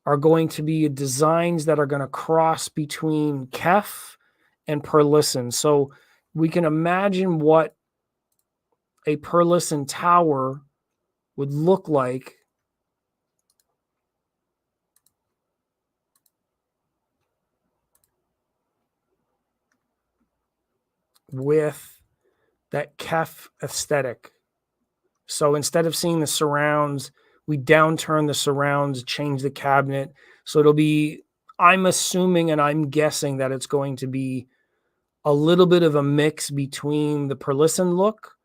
are going to be designs that are going to cross between KEF and per listen. So we can imagine what a per listen tower would look like with that KEF aesthetic. So instead of seeing the surrounds, we downturn the surrounds, change the cabinet. So it'll be, I'm assuming and I'm guessing that it's going to be a little bit of a mix between the per listen look,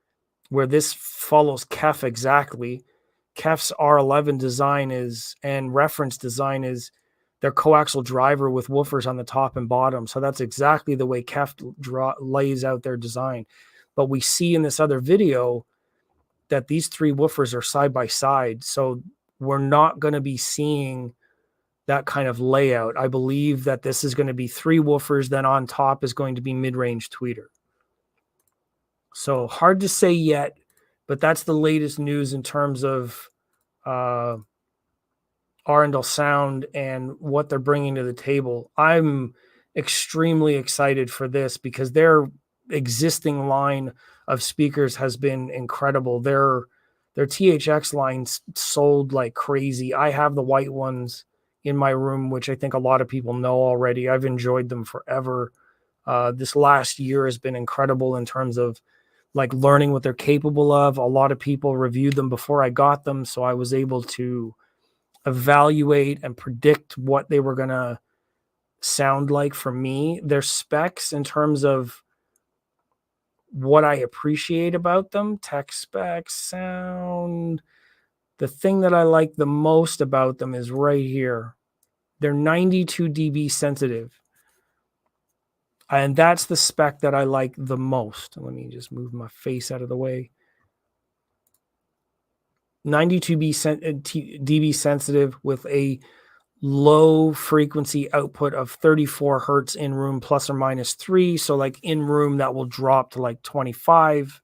where this follows KEF exactly. KEF's R11 design and reference design is their coaxial driver with woofers on the top and bottom. So that's exactly the way KEF lays out their design. But we see in this other video that these three woofers are side by side. So we're not going to be seeing that kind of layout. I believe that this is going to be three woofers, then on top is going to be mid-range tweeter. So hard to say yet, but that's the latest news in terms of Arundel Sound and what they're bringing to the table. I'm extremely excited for this because their existing line of speakers has been incredible. Their THX lines sold like crazy. I have the white ones in my room, which I think a lot of people know already. I've enjoyed them forever. This last year has been incredible in terms of like learning what they're capable of. A lot of people reviewed them before I got them, so I was able to evaluate and predict what they were going to sound like for me. Their specs in terms of what I appreciate about them, tech specs, sound. The thing that I like the most about them is right here. They're 92 dB sensitive. And that's the spec that I like the most. Let me just move my face out of the way. 92 dB sensitive with a low frequency output of 34 hertz in room plus or minus 3. So like in room that will drop to like 25.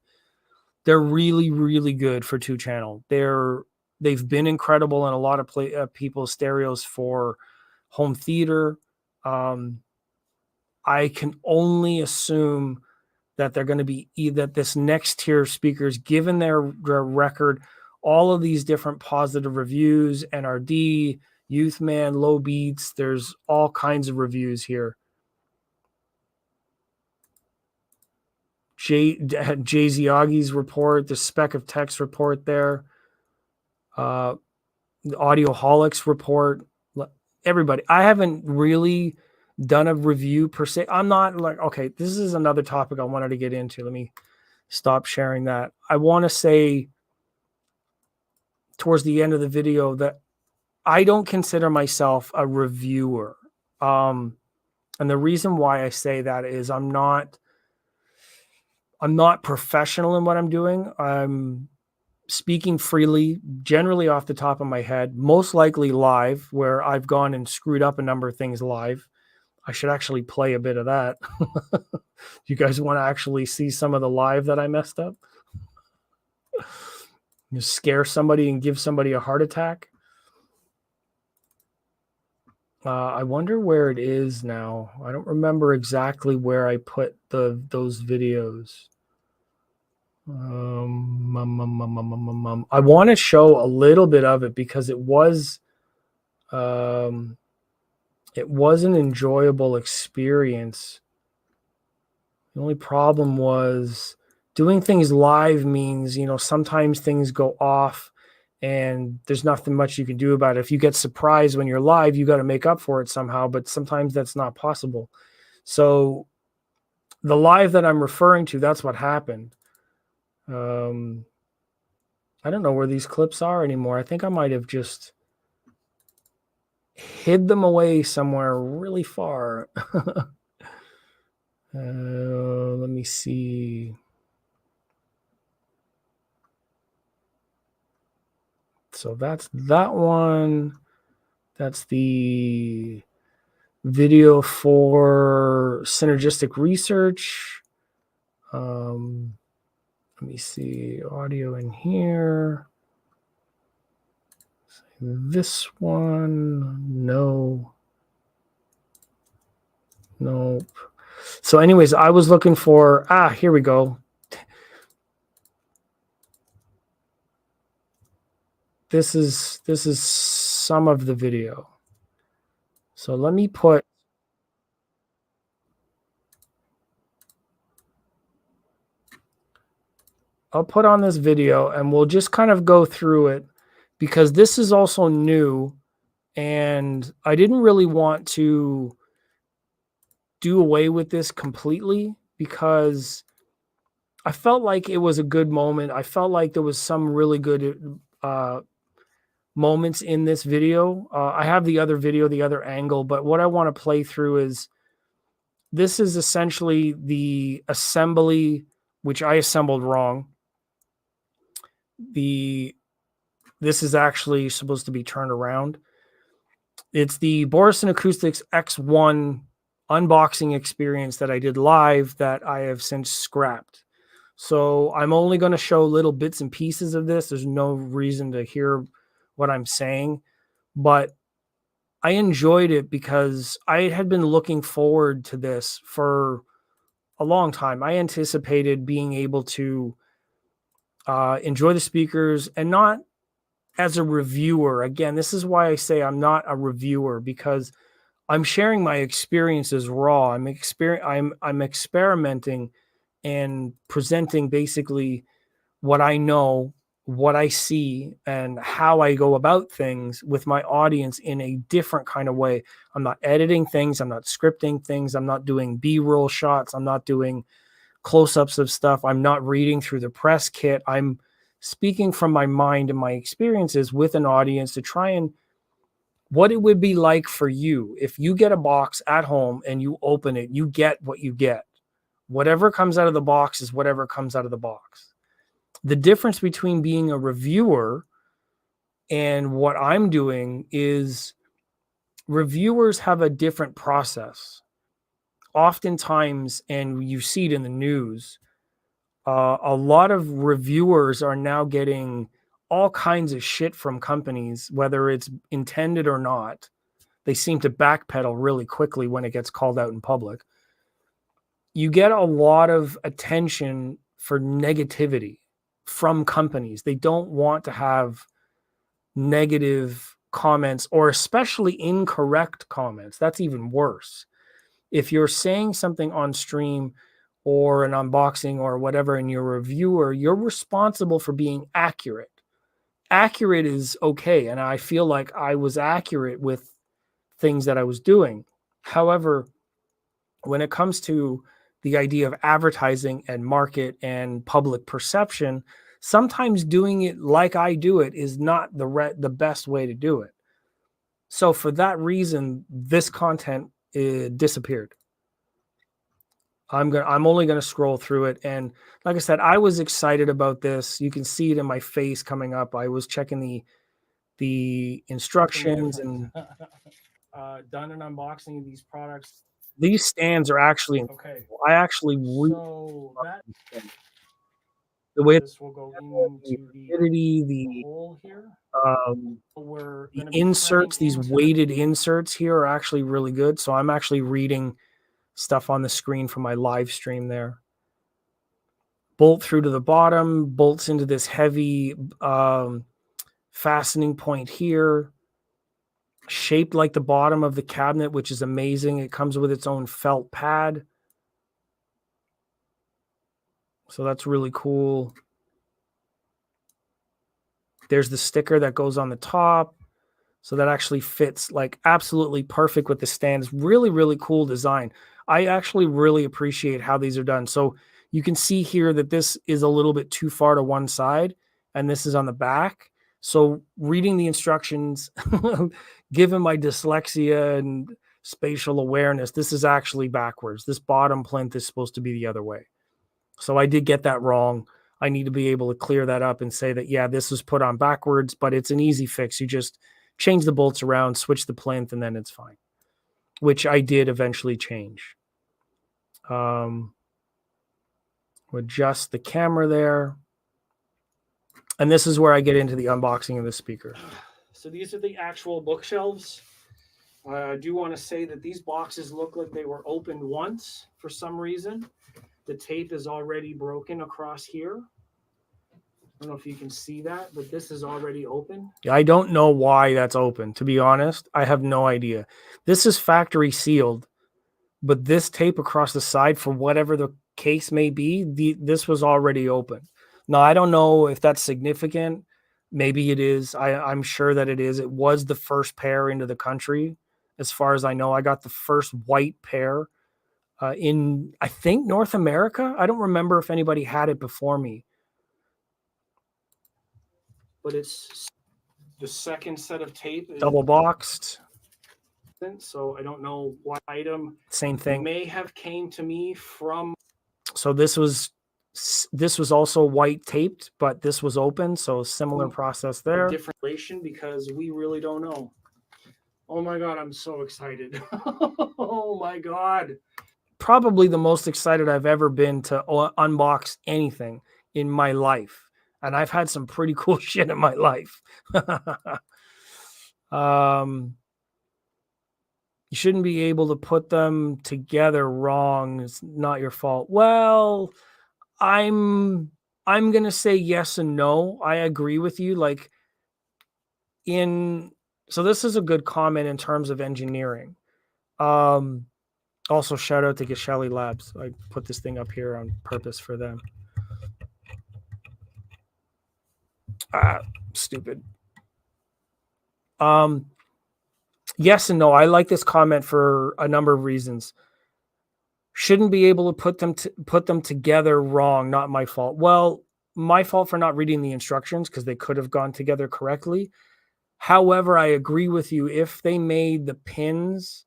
They're really, really good for 2-channel. They've been incredible in a lot of people's stereos for home theater. I can only assume that they're going to be that this next tier of speakers, given their record, all of these different positive reviews, NRD, Youthman, Low Beats, there's all kinds of reviews here. Jay Ziagi's report, the Spec of Text report there, the Audioholics report. Everybody, I haven't really done a review per se. I'm not like, okay, this is another topic I wanted to get into. Let me stop sharing that. I want to say towards the end of the video that I don't consider myself a reviewer. And the reason why I say that is I'm not professional in what I'm doing. I'm speaking freely, generally off the top of my head, most likely live, where I've gone and screwed up a number of things live. I should actually play a bit of that. You guys want to actually see some of the live that I messed up? You scare somebody and give somebody a heart attack? I wonder where it is now. I don't remember exactly where I put those videos. I want to show a little bit of it because it was an enjoyable experience. The only problem was doing things live means, sometimes things go off and there's nothing much you can do about it. If you get surprised when you're live, you got to make up for it somehow, but sometimes that's not possible. So the live that I'm referring to, that's what happened. I don't know where these clips are anymore. I think I might have just hid them away somewhere really far. Let me see. So that's that one. That's the video for synergistic research. Let me see, audio in here. This one, no. Nope. So anyways, I was looking for, here we go. This is some of the video. So let me put, I'll put on this video and we'll just kind of go through it because this is also new and I didn't really want to do away with this completely because I felt like it was a good moment. I felt like there was some really good moments in this video. I have the other video, the other angle, but what I want to play through is this is essentially the assembly, which I assembled wrong. This is actually supposed to be turned around. It's the Borison Acoustics X1 unboxing experience that I did live that I have since scrapped. So I'm only going to show little bits and pieces of this. There's no reason to hear what I'm saying, but I enjoyed it because I had been looking forward to this for a long time. I anticipated being able to enjoy the speakers and not as a reviewer. Again, this is why I say I'm not a reviewer because I'm sharing my experiences raw. I'm experimenting and presenting basically what I know, what I see, and how I go about things with my audience in a different kind of way. I'm not editing things. I'm not scripting things. I'm not doing B-roll shots. I'm not doing close-ups of stuff. I'm not reading through the press kit. I'm speaking from my mind and my experiences with an audience to try and what it would be like for you if you get a box at home and you open it, you get what you get. Whatever comes out of the box is whatever comes out of the box. The difference between being a reviewer and what I'm doing is reviewers have a different process. Oftentimes, and you see it in the news, a lot of reviewers are now getting all kinds of shit from companies, whether it's intended or not. They seem to backpedal really quickly when it gets called out in public. You get a lot of attention for negativity from companies. They don't want to have negative comments, or especially incorrect comments. That's even worse. If you're saying something on stream or an unboxing or whatever, and you're a reviewer, you're responsible for being accurate. Accurate is okay. And I feel like I was accurate with things that I was doing. However, when it comes to the idea of advertising and market and public perception, sometimes doing it like I do it is not the best way to do it. So for that reason, this content disappeared. I'm only gonna scroll through it, and like I said, I was excited about this. You can see it in my face coming up. I was checking the instructions and done an unboxing of these products. These stands are actually okay. I actually so that the way this will go into the hole here. Where the inserts, these weighted inserts here, are actually really good. So I'm actually reading stuff on the screen from my live stream there. Bolt through to the bottom, bolts into this heavy fastening point here, shaped like the bottom of the cabinet, which is amazing. It comes with its own felt pad. So that's really cool. There's the sticker that goes on the top. So that actually fits like absolutely perfect with the stands. Really, really cool design. I actually really appreciate how these are done. So you can see here that this is a little bit too far to one side, and this is on the back. So reading the instructions, given my dyslexia and spatial awareness, this is actually backwards. This bottom plinth is supposed to be the other way. So I did get that wrong. I need to be able to clear that up and say that, yeah, this was put on backwards, but it's an easy fix. You just change the bolts around, switch the plinth, and then it's fine, which I did eventually change. Adjust the camera there. And this is where I get into the unboxing of the speaker. So these are the actual bookshelves. I do want to say that these boxes look like they were opened once for some reason. The tape is already broken across here. I don't know if you can see that, but this is already open. I don't know why that's open, to be honest. I have no idea. This is factory sealed, but this tape across the side, for whatever the case may be, this was already open. Now, I don't know if that's significant. Maybe it is. I'm sure that it is. It was the first pair into the country. As far as I know, I got the first white pair in, I think, North America. I don't remember if anybody had it before me. But it's the second set of tape. Double boxed. So I don't know what item. Same thing. May have came to me from. So this was also white taped, but this was open. So similar process there. Different relation, because we really don't know. Oh my God, I'm so excited. Oh my God. Probably the most excited I've ever been to unbox anything in my life. And I've had some pretty cool shit in my life. You shouldn't be able to put them together wrong. It's not your fault. Well, I'm going to say yes and no. I agree with you. Like so this is a good comment in terms of engineering. Also shout out to Geshelli Labs. I put this thing up here on purpose for them. Stupid. Yes and no. I like this comment for a number of reasons. Shouldn't be able to put them together wrong. Not my fault. Well, my fault for not reading the instructions, because they could have gone together correctly. However, I agree with you. If they made the pins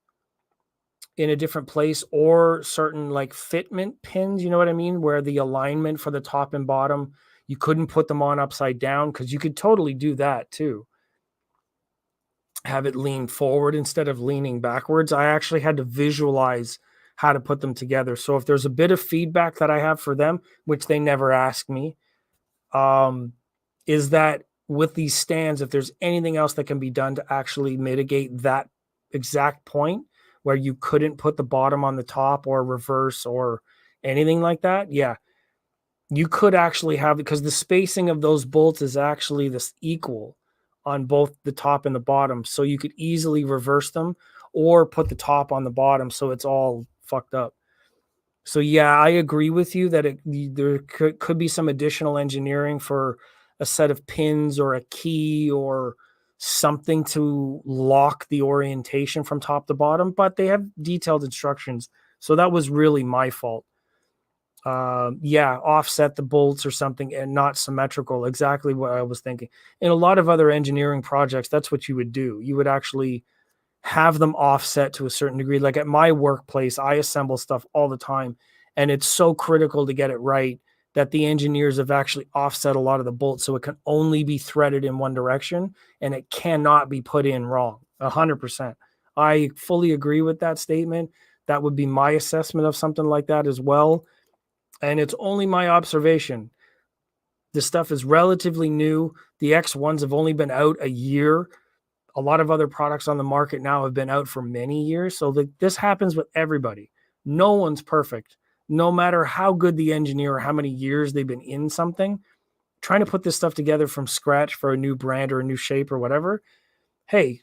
in a different place or certain like fitment pins, you know what I mean? Where the alignment for the top and bottom, you couldn't put them on upside down, because you could totally do that too. Have it lean forward instead of leaning backwards. I actually had to visualize how to put them together. So if there's a bit of feedback that I have for them, which they never ask me, is that with these stands, if there's anything else that can be done to actually mitigate that exact point where you couldn't put the bottom on the top or reverse or anything like that, yeah, you could actually have, because the spacing of those bolts is actually this equal on both the top and the bottom. So you could easily reverse them or put the top on the bottom so it's all fucked up. So yeah, I agree with you that there could be some additional engineering for a set of pins or a key or something to lock the orientation from top to bottom, but they have detailed instructions. So that was really my fault. Yeah, offset the bolts or something and not symmetrical. Exactly what I was thinking. In a lot of other engineering projects, that's what you would do. You would actually have them offset to a certain degree. Like at my workplace, I assemble stuff all the time, and it's so critical to get it right that the engineers have actually offset a lot of the bolts so it can only be threaded in one direction and it cannot be put in wrong. 100%. I fully agree with that statement. That would be my assessment of something like that as well. And it's only my observation. This stuff is relatively new. The X1s have only been out a year. A lot of other products on the market now have been out for many years. So this happens with everybody. No one's perfect. No matter how good the engineer or how many years they've been in something, trying to put this stuff together from scratch for a new brand or a new shape or whatever, hey,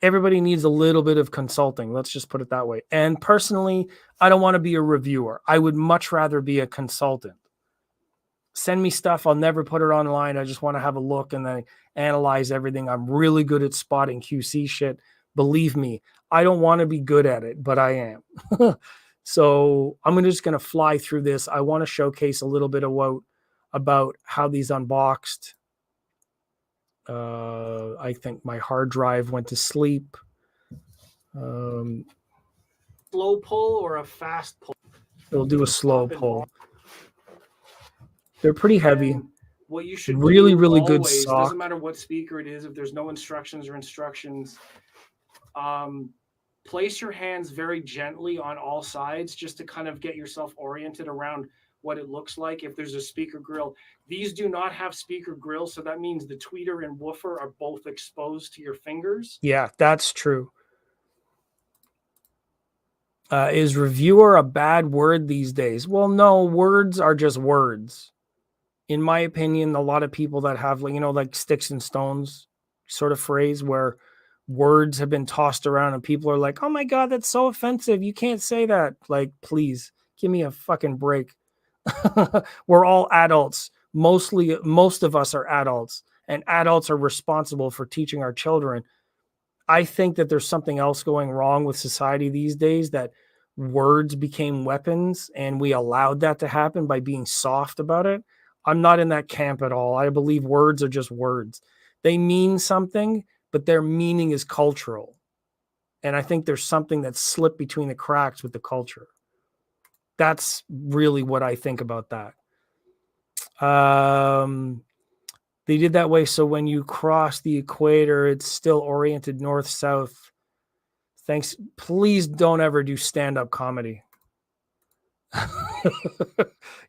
everybody needs a little bit of consulting. Let's just put it that way. And personally, I don't want to be a reviewer. I would much rather be a consultant. Send me stuff. I'll never put it online. I just want to have a look and then analyze everything. I'm really good at spotting QC shit. Believe me, I don't want to be good at it, but I am. So I'm just going to fly through this. I want to showcase a little bit about how these unboxed. I think my hard drive went to sleep. Slow pull or a fast pull? We'll do a slow pull. They're pretty heavy. What you should really good stock. Doesn't matter what speaker it is. If there's no instructions, place your hands very gently on all sides just to kind of get yourself oriented around what it looks like. If there's a speaker grill, these do not have speaker grills, so that means the tweeter and woofer are both exposed to your fingers. Yeah, that's true. Is reviewer a bad word these days? Well, no, words are just words. In my opinion, a lot of people that have, like sticks and stones sort of phrase where words have been tossed around and people are like, oh my God, that's so offensive. You can't say that. Like, please give me a fucking break. We're all adults. Most of us are adults, and adults are responsible for teaching our children. I think that there's something else going wrong with society these days, that words became weapons and we allowed that to happen by being soft about it. I'm not in that camp at all. I believe words are just words. They mean something, but their meaning is cultural. And I think there's something that's slipped between the cracks with the culture. That's really what I think about that. They did that way so when you cross the equator, it's still oriented north-south. Thanks. Please don't ever do stand-up comedy.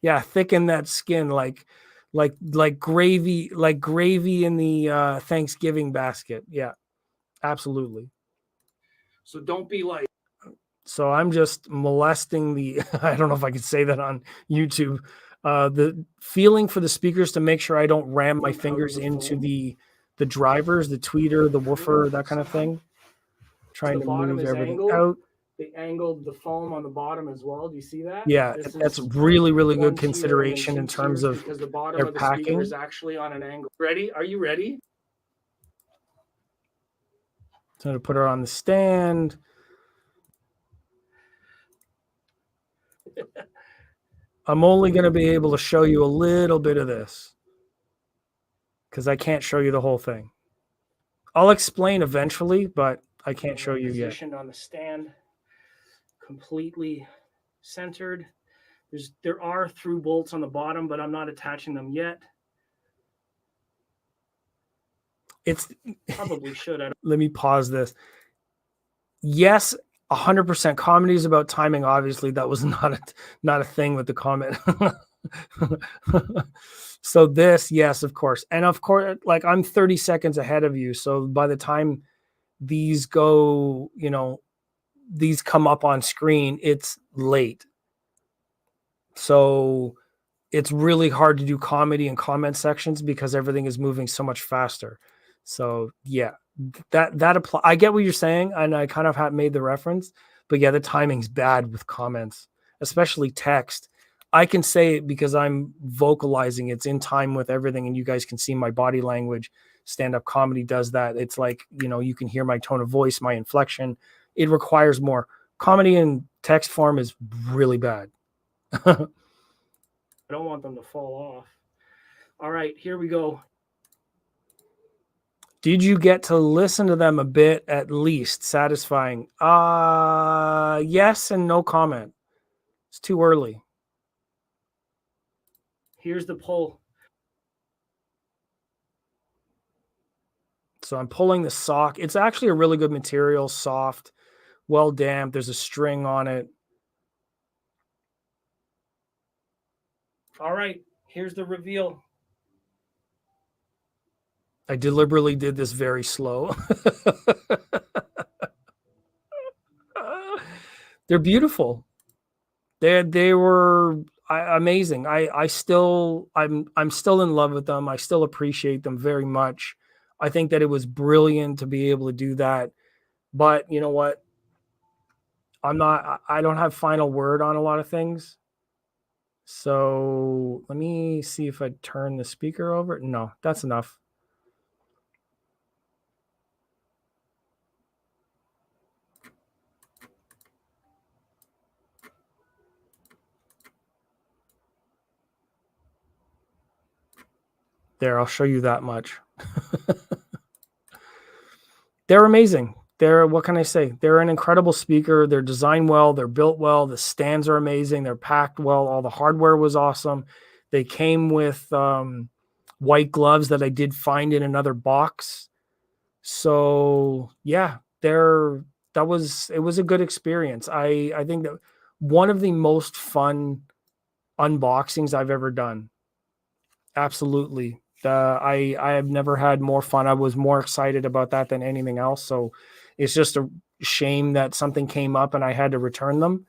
Yeah, thicken that skin like gravy, in the Thanksgiving basket. Yeah, absolutely. So don't be like. So I'm just molesting the. I don't know if I could say that on YouTube. The feeling for the speakers to make sure I don't ram my fingers into the drivers, the tweeter, the woofer, that kind of thing. Trying to move everything out. They angled the foam on the bottom as well. Do you see that? Yeah, that's really good consideration in terms of because the bottom of the speaker is actually on an angle. Ready? Are you ready? So to put her on the stand. I'm only going to be able to show you a little bit of this because I can't show you the whole thing. I'll explain eventually, but I can't show you yet. Positioned on the stand, completely centered. There are through bolts on the bottom, but I'm not attaching them yet. It's probably should. Let me pause this. Yes, 100% comedy is about timing. Obviously, that was not a thing with the comment. So this, yes, of course. And of course, like I'm 30 seconds ahead of you. So by the time these go, these come up on screen, it's late. So it's really hard to do comedy and comment sections because everything is moving so much faster. So yeah, that apply. I get what you're saying, and I kind of have made the reference, but yeah, the timing's bad with comments, especially text. I can say it because I'm vocalizing. It's in time with everything, and you guys can see my body language. Stand-up comedy does that. It's like, you can hear my tone of voice, my inflection. It requires more. Comedy in text form is really bad. I don't want them to fall off. All right, here we go. Did you get to listen to them a bit at least? Satisfying? Yes and no comment. It's too early. Here's the pull. So I'm pulling the sock. It's actually a really good material, soft, well damped. There's a string on it. All right, here's the reveal. I deliberately did this very slow. They're beautiful. They were amazing. I'm still in love with them. I still appreciate them very much. I think that it was brilliant to be able to do that. But you know what? I don't have final word on a lot of things. So let me see if I turn the speaker over. No, that's enough. There, I'll show you that much. They're amazing. What can I say? They're an incredible speaker. They're designed well. They're built well. The stands are amazing. They're packed well. All the hardware was awesome. They came with white gloves that I did find in another box. So yeah, it was a good experience. I think that one of the most fun unboxings I've ever done. Absolutely. I have never had more fun. I was more excited about that than anything else. So it's just a shame that something came up and I had to return them.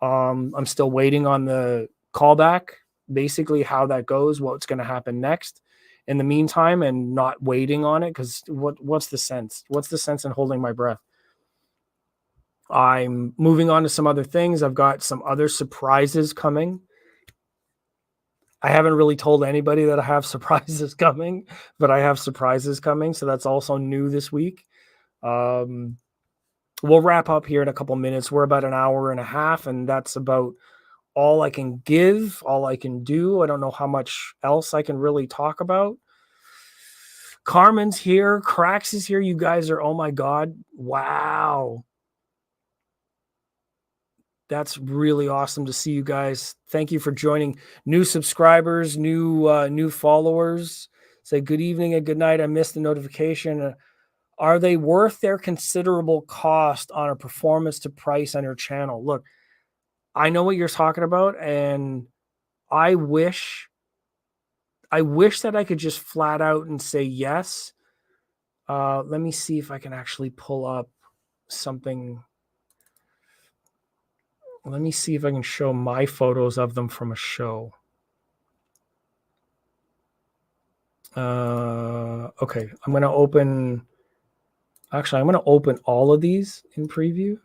I'm still waiting on the callback, basically how that goes, what's going to happen next in the meantime, and not waiting on it. Cause what's the sense? What's the sense in holding my breath? I'm moving on to some other things. I've got some other surprises coming. I haven't really told anybody that I have surprises coming, but I have surprises coming. So that's also new this week. We'll wrap up here in a couple minutes. We're about an hour and a half, and that's about all I can give, all I can do. I don't know how much else I can really talk about. Carmen's here. Cracks is here. You guys are, oh my God. Wow. That's really awesome to see you guys. Thank you for joining. New subscribers, new followers. Say good evening and good night. I missed the notification. Are they worth their considerable cost on a performance to price on your channel? Look, I know what you're talking about, and I wish that I could just flat out and say yes. Let me see if I can actually pull up something. Let me see if I can show my photos of them from a show. Okay, I'm going to open all of these in preview.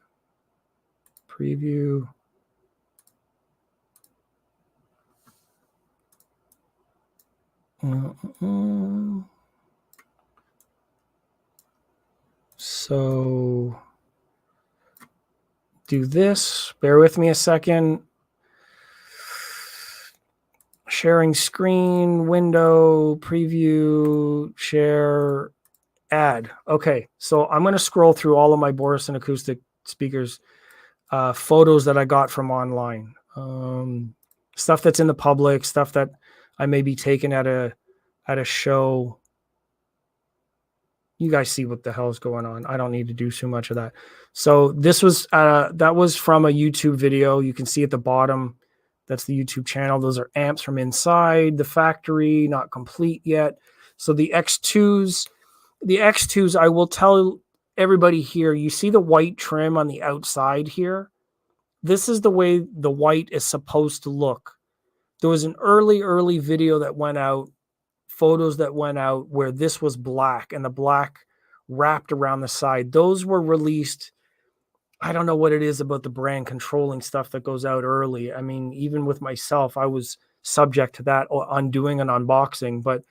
So do this. Bear with me a second. Sharing screen, window, preview, share, add. Okay, so I'm going to scroll through all of my Borison acoustic speakers photos that I got from online. Stuff that's in the public, stuff that I may be taken at a show. You guys see what the hell is going on. I don't need to do too much of that. So this was that was from a YouTube video. You can see at the bottom, that's the YouTube channel. Those are amps from inside the factory, not complete yet. So the X2s, I will tell everybody here, you see the white trim on the outside here? This is the way the white is supposed to look. There was an early video that went out, photos that went out where this was black and the black wrapped around the side. Those were released. I don't know what it is about the brand controlling stuff that goes out early. I mean, even with myself, I was subject to that undoing an unboxing, but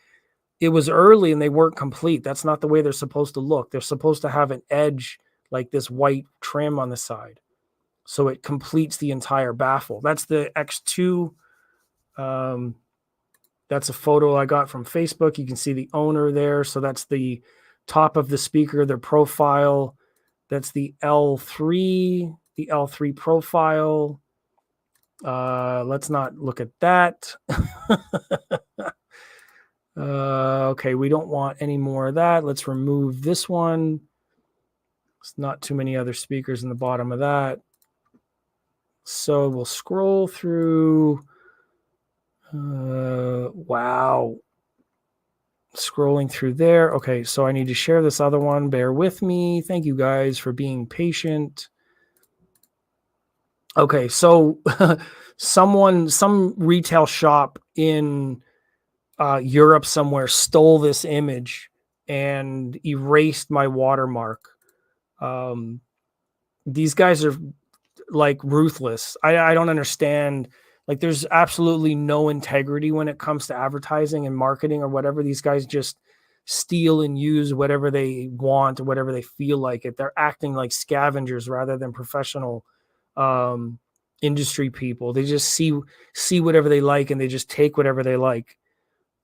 it was early and they weren't complete. That's not the way they're supposed to look. They're supposed to have an edge like this white trim on the side, so it completes the entire baffle. That's the X2. That's a photo I got from Facebook. You can see the owner there. So that's the top of the speaker, their profile. That's the L3 profile. Let's not look at that. Okay, we don't want any more of that. Let's remove this one. There's not too many other speakers in the bottom of that. So we'll scroll through. Wow. Scrolling through there. Okay, so I need to share this other one. Bear with me. Thank you guys for being patient. Okay, so some retail shop in Europe somewhere stole this image and erased my watermark. These guys are like ruthless. I don't understand. Like, there's absolutely no integrity when it comes to advertising and marketing or whatever. These guys just steal and use whatever they want or whatever they feel like it. They're acting like scavengers rather than professional industry people. They just see whatever they like and they just take whatever they like.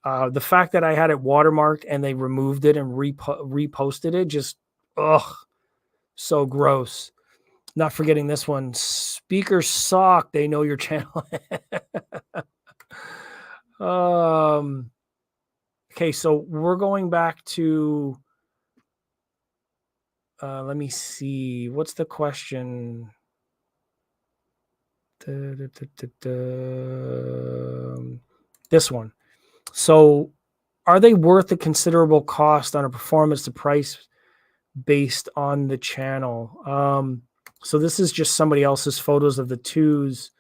The fact that I had it watermarked and they removed it and reposted it, just, so gross. Not forgetting this one. Speakers suck. They know your channel. Okay, so we're going back to. Let me see. What's the question? This one. So, are they worth the considerable cost on a performance to price based on the channel? So this is just somebody else's photos of the twos.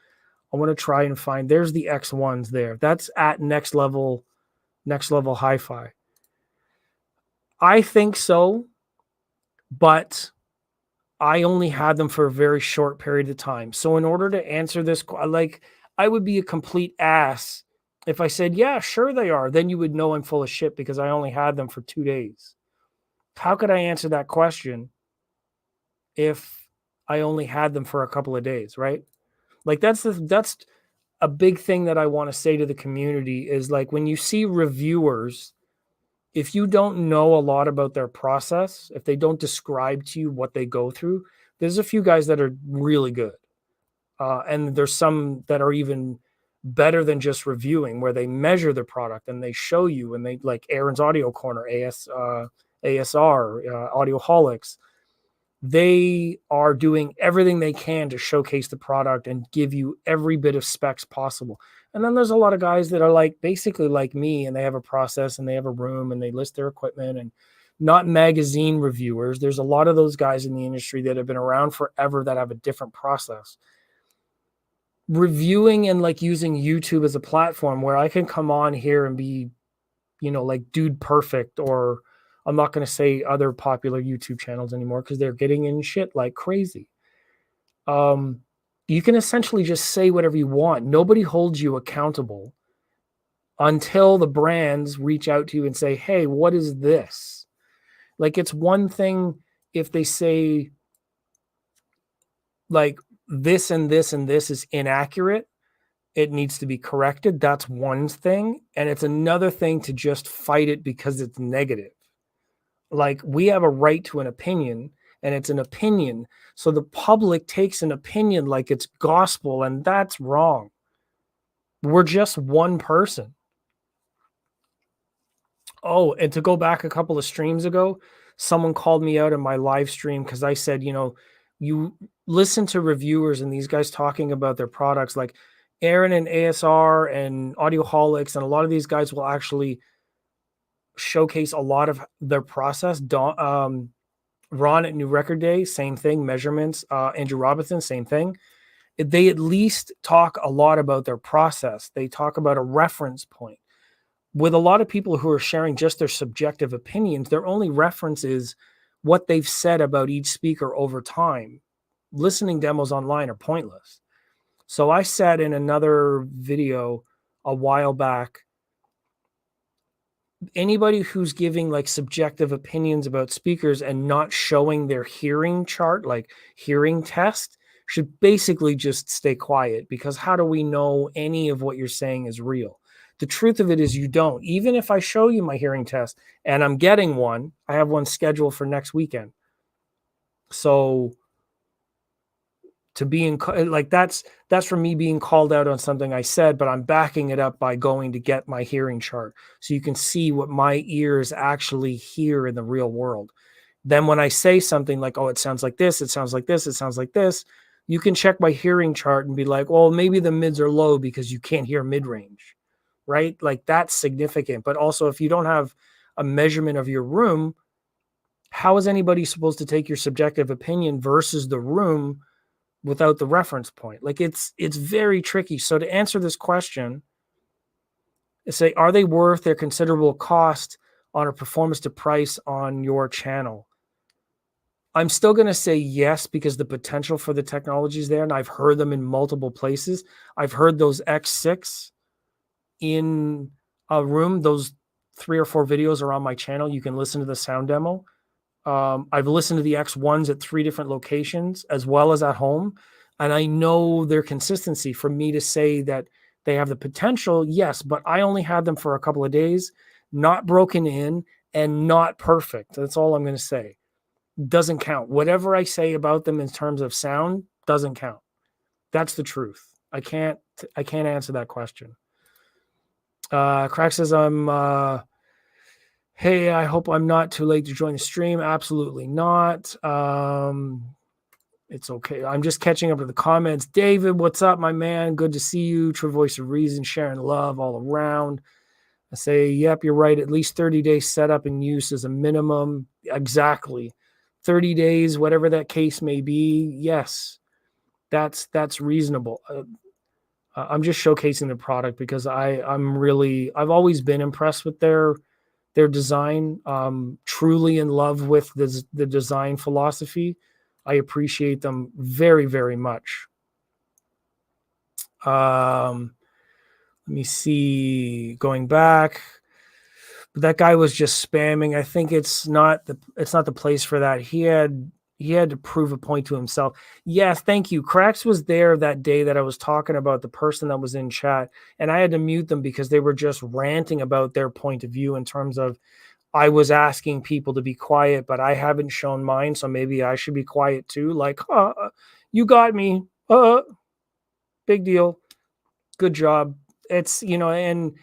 I want to try and find. There's the X1s there. That's at next level HiFi. I think so, but I only had them for a very short period of time. So in order to answer this, like, I would be a complete ass if I said, yeah, sure they are. Then you would know I'm full of shit because I only had them for 2 days. How could I answer that question if I only had them for a couple of days, right? Like, that's a big thing that I want to say to the community is, like, when you see reviewers, if you don't know a lot about their process, if they don't describe to you what they go through, there's a few guys that are really good. And there's some that are even better than just reviewing, where they measure the product and they show you, and they, like Aaron's Audio Corner, ASR, Audioholics. They are doing everything they can to showcase the product and give you every bit of specs possible. And then there's a lot of guys that are like basically like me, and they have a process and they have a room and they list their equipment, and not magazine reviewers. There's a lot of those guys in the industry that have been around forever that have a different process. Reviewing and like using YouTube as a platform where I can come on here and be, like Dude Perfect, or I'm not going to say other popular YouTube channels anymore because they're getting in shit like crazy. You can essentially just say whatever you want. Nobody holds you accountable until the brands reach out to you and say, hey, what is this? Like, it's one thing if they say, like, this and this and this is inaccurate, it needs to be corrected. That's one thing. And it's another thing to just fight it because it's negative. Like, we have a right to an opinion, and it's an opinion. So the public takes an opinion like it's gospel, and that's wrong. We're just one person. Oh, and to go back a couple of streams ago, someone called me out in my live stream because I said, you listen to reviewers and these guys talking about their products, like Aaron and ASR and Audioholics, and a lot of these guys will actually showcase a lot of their process. Ron at New Record Day, same thing. Measurements. Andrew Robinson, same thing. They at least talk a lot about their process. They talk about a reference point. With a lot of people who are sharing just their subjective opinions, their only reference is what they've said about each speaker over time. Listening demos online are pointless. So I said in another video a while back, anybody who's giving like subjective opinions about speakers and not showing their hearing chart, like hearing test, should basically just stay quiet, because how do we know any of what you're saying is real? The truth of it is you don't. Even if I show you my hearing test, and I'm getting one, I have one scheduled for next weekend. So to be like, that's for me being called out on something I said, but I'm backing it up by going to get my hearing chart so you can see what my ears actually hear in the real world. Then when I say something like, oh, it sounds like this, it sounds like this, it sounds like this, you can check my hearing chart and be like, well, maybe the mids are low because you can't hear mid-range, right? Like, that's significant. But also, if you don't have a measurement of your room, how is anybody supposed to take your subjective opinion versus the room without the reference point? Like, it's very tricky. So to answer this question, say, are they worth their considerable cost on a performance to price on your channel? I'm still going to say yes, because the potential for the technology is there, and I've heard them in multiple places. I've heard those X6 in a room. Those 3 or 4 videos are on my channel. You can listen to the sound demo. I've listened to the X1s at 3 different locations as well as at home, and I know their consistency. For me to say that they have the potential, yes, but I only had them for a couple of days, not broken in and not perfect. That's all I'm going to say. Doesn't count. Whatever I say about them in terms of sound doesn't count. That's the truth. I can't answer that question. Crack says, hey, I hope I'm not too late to join the stream. Absolutely not. It's okay. I'm just catching up to the comments. David, what's up, my man? Good to see you. True voice of reason, sharing love all around. I say, yep, you're right. At least 30 days setup and use is a minimum. Exactly. 30 days, whatever that case may be. Yes, that's reasonable. I'm just showcasing the product because I've always been impressed with their design. Truly in love with the design philosophy. I appreciate them very, very much. Let me see. Going back, but that guy was just spamming. I think it's not the place for that. He had to prove a point to himself. Yes, thank you. Cracks was there that day that I was talking about, the person that was in chat, and I had to mute them because they were just ranting about their point of view in terms of, I was asking people to be quiet, but I haven't shown mine, so maybe I should be quiet too. Like, you got me. Big deal. Good job. It's, and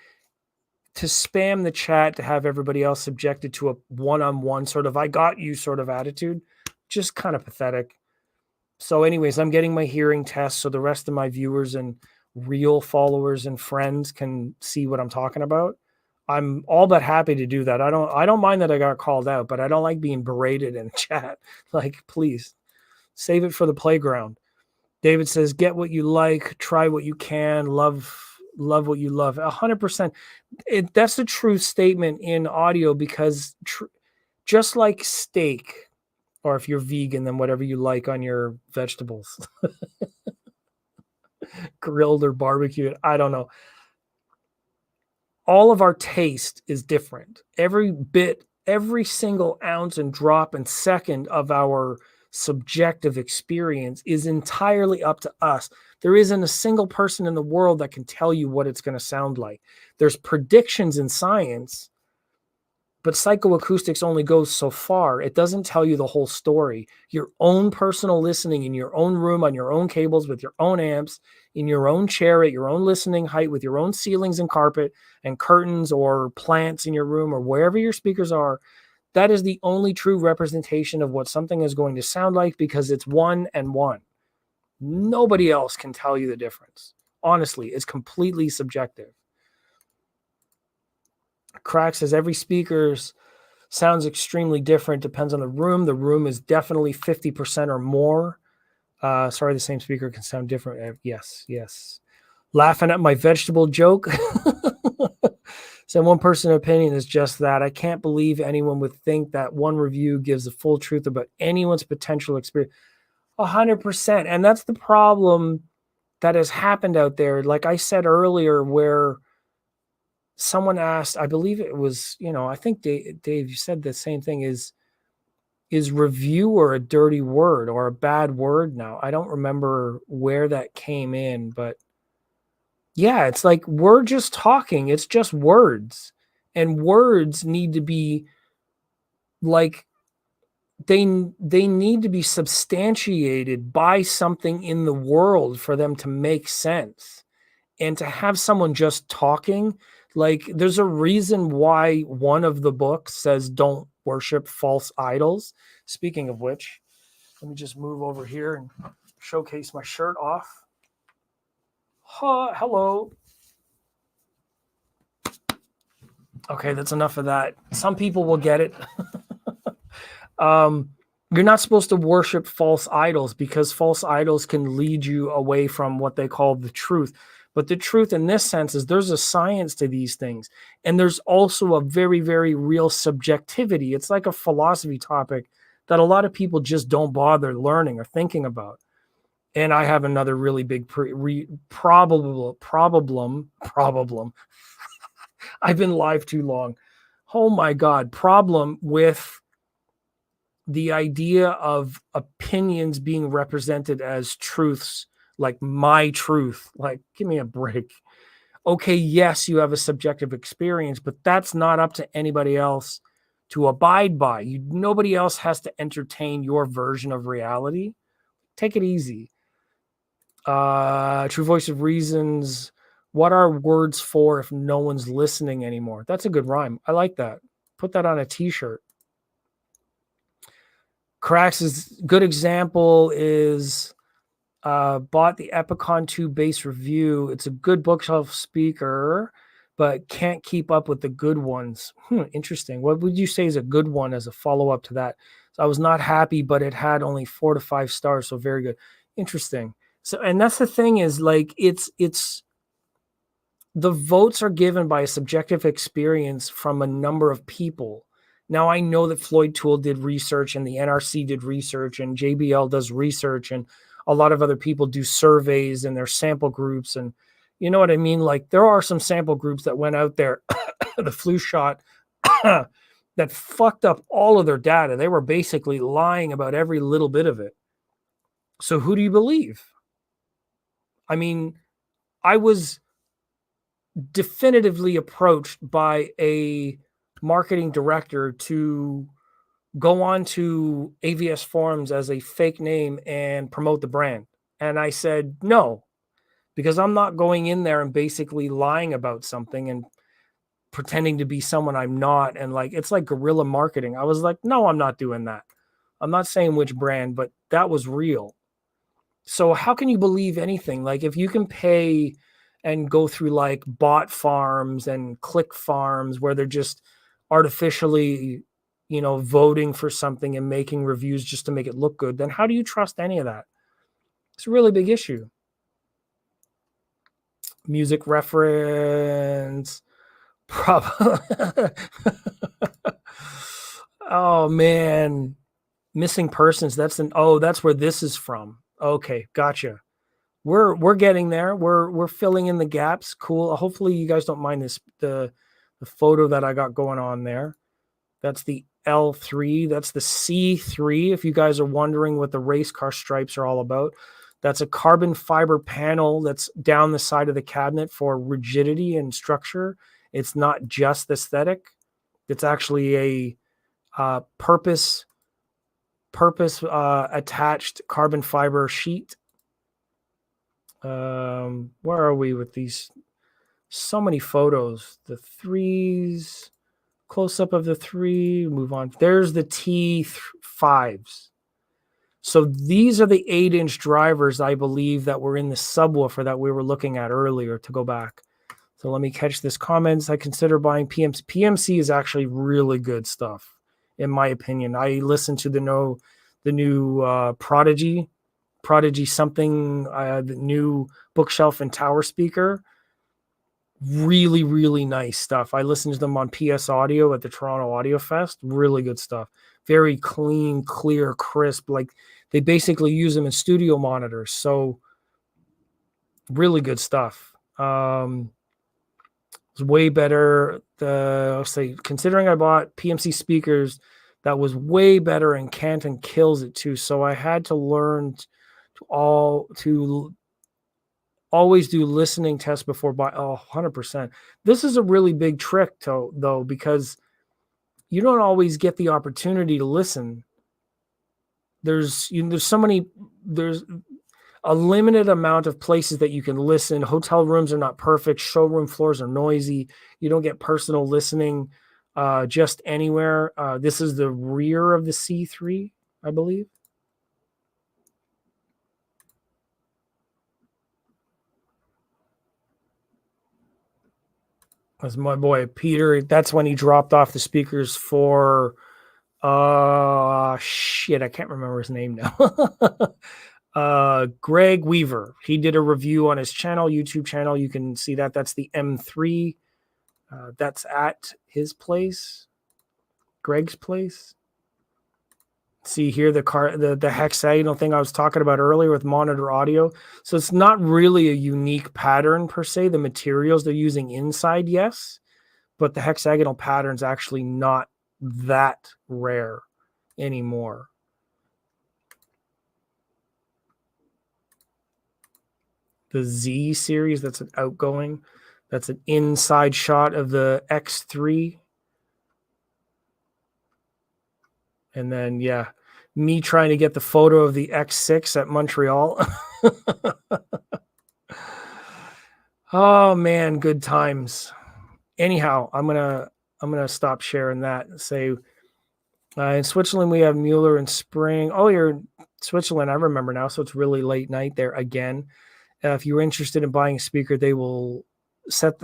to spam the chat, to have everybody else subjected to a one-on-one sort of I got you sort of attitude, just kind of pathetic. So anyways, I'm getting my hearing test so the rest of my viewers and real followers and friends can see what I'm talking about. I'm all but happy to do that. I don't mind that I got called out, but I don't like being berated in chat. Like, please save it for the playground. David says, get what you like, try what you can, love what you love. 100%. That's a true statement in audio, because just like steak, or if you're vegan, then whatever you like on your vegetables, grilled or barbecued, I don't know. All of our taste is different. Every bit, every single ounce and drop and second of our subjective experience is entirely up to us. There isn't a single person in the world that can tell you what it's going to sound like. There's predictions in science, But psychoacoustics only goes so far. It doesn't tell you the whole story. Your own personal listening in your own room, on your own cables, with your own amps, in your own chair, at your own listening height, with your own ceilings and carpet and curtains or plants in your room or wherever your speakers are. That is the only true representation of what something is going to sound like, because it's one and one. Nobody else can tell you the difference. Honestly, it's completely subjective. Crack says every speaker's sounds extremely different. Depends on the room. The room is definitely 50% or more. Sorry, the same speaker can sound different. Yes. Laughing at my vegetable joke. So one person opinion is just that. I can't believe anyone would think that one review gives the full truth about anyone's potential experience. 100%. And that's the problem that has happened out there. Like I said earlier, where someone asked, I believe it was, I think Dave, you said the same thing, is reviewer a dirty word or a bad word now? I don't remember where that came in, but yeah, it's like we're just talking. It's just words. And words need to be like, they need to be substantiated by something in the world for them to make sense. And to have someone just talking, like there's a reason why one of the books says don't worship false idols. Speaking of which, let me just move over here and showcase my shirt off. Hello. Okay, that's enough of that. Some people will get it. You're not supposed to worship false idols, because false idols can lead you away from what they call the truth. But the truth in this sense is there's a science to these things. And there's also a very, very real subjectivity. It's like a philosophy topic that a lot of people just don't bother learning or thinking about. And I have another really big problem. I've been live too long. Oh my God. Problem with the idea of opinions being represented as truths, like my truth. Like, give me a break. Okay, yes, you have a subjective experience, but that's not up to anybody else to abide by. Nobody else has to entertain your version of reality. Take it easy. True Voice of Reasons. What are words for if no one's listening anymore? That's a good rhyme. I like that. Put that on a t-shirt. Cracks' good example is bought the Epicon 2 bass review. It's a good bookshelf speaker, but can't keep up with the good ones. Interesting. What would you say is a good one as a follow-up to that? So I was not happy, but it had only 4 to 5 stars, so very good. Interesting. So, and that's the thing is, like, it's the votes are given by a subjective experience from a number of people. Now, I know that Floyd Toole did research and the NRC did research and JBL does research and a lot of other people do surveys and their sample groups. And you know what I mean? Like, there are some sample groups that went out there, the flu shot, that fucked up all of their data. They were basically lying about every little bit of it. So who do you believe? I mean, I was definitively approached by a marketing director to go on to AVS forums as a fake name and promote the brand. And I said, no, because I'm not going in there and basically lying about something and pretending to be someone I'm not. And like, it's like guerrilla marketing. I was like, no, I'm not doing that. I'm not saying which brand, but that was real. So how can you believe anything? Like, if you can pay and go through like bot farms and click farms where they're just artificially, voting for something and making reviews just to make it look good, then how do you trust any of that? It's a really big issue. Music reference. Oh man. Missing persons. That's where this is from. Okay, gotcha. We're getting there. We're filling in the gaps. Cool. Hopefully you guys don't mind this the photo that I got going on there. That's the L3. That's the C3. If you guys are wondering what the race car stripes are all about, that's a carbon fiber panel that's down the side of the cabinet for rigidity and structure. It's not just aesthetic. It's actually a purpose attached carbon fiber sheet. Where are we with these? So many photos. The threes, close up of the three. Move on. There's the T5s. So these are the 8-inch drivers, I believe, that were in the subwoofer that we were looking at earlier. To go back. So let me catch this comments. I consider buying PMC. PMC is actually really good stuff, in my opinion. I listened to the new Prodigy something, the new bookshelf and tower speaker. Really, really nice stuff. I listened to them on PS Audio at the Toronto Audio Fest. Really good stuff. Very clean, clear, crisp. Like they basically use them in studio monitors. So really good stuff. It's way better. I'll say, considering I bought PMC speakers, that was way better, and Canton kills it too. So I had to learn to always do listening tests before buy. 100%. This is a really big trick though, because you don't always get the opportunity to listen. There's a limited amount of places that you can listen. Hotel rooms are not perfect. Showroom floors are noisy. You don't get personal listening just anywhere. This is the rear of the C3, I believe. That's my boy Peter. That's when he dropped off the speakers for shit, I can't remember his name now. Greg Weaver. He did a review on his YouTube channel. You can see that. That's the M3. That's at his place, Greg's place. See here the hexagonal thing I was talking about earlier with monitor audio. So it's not really a unique pattern per se. The materials they're using inside, yes, but the hexagonal pattern's actually not that rare anymore. The Z series, that's an outgoing. That's an inside shot of the X3. And then, yeah, me trying to get the photo of the X6 at Montreal. Oh man, good times. Anyhow, I'm gonna stop sharing that and say in Switzerland we have Mueller and Spring. Oh, you're in Switzerland, I remember now. So it's really late night there again. If you're interested in buying a speaker, they will set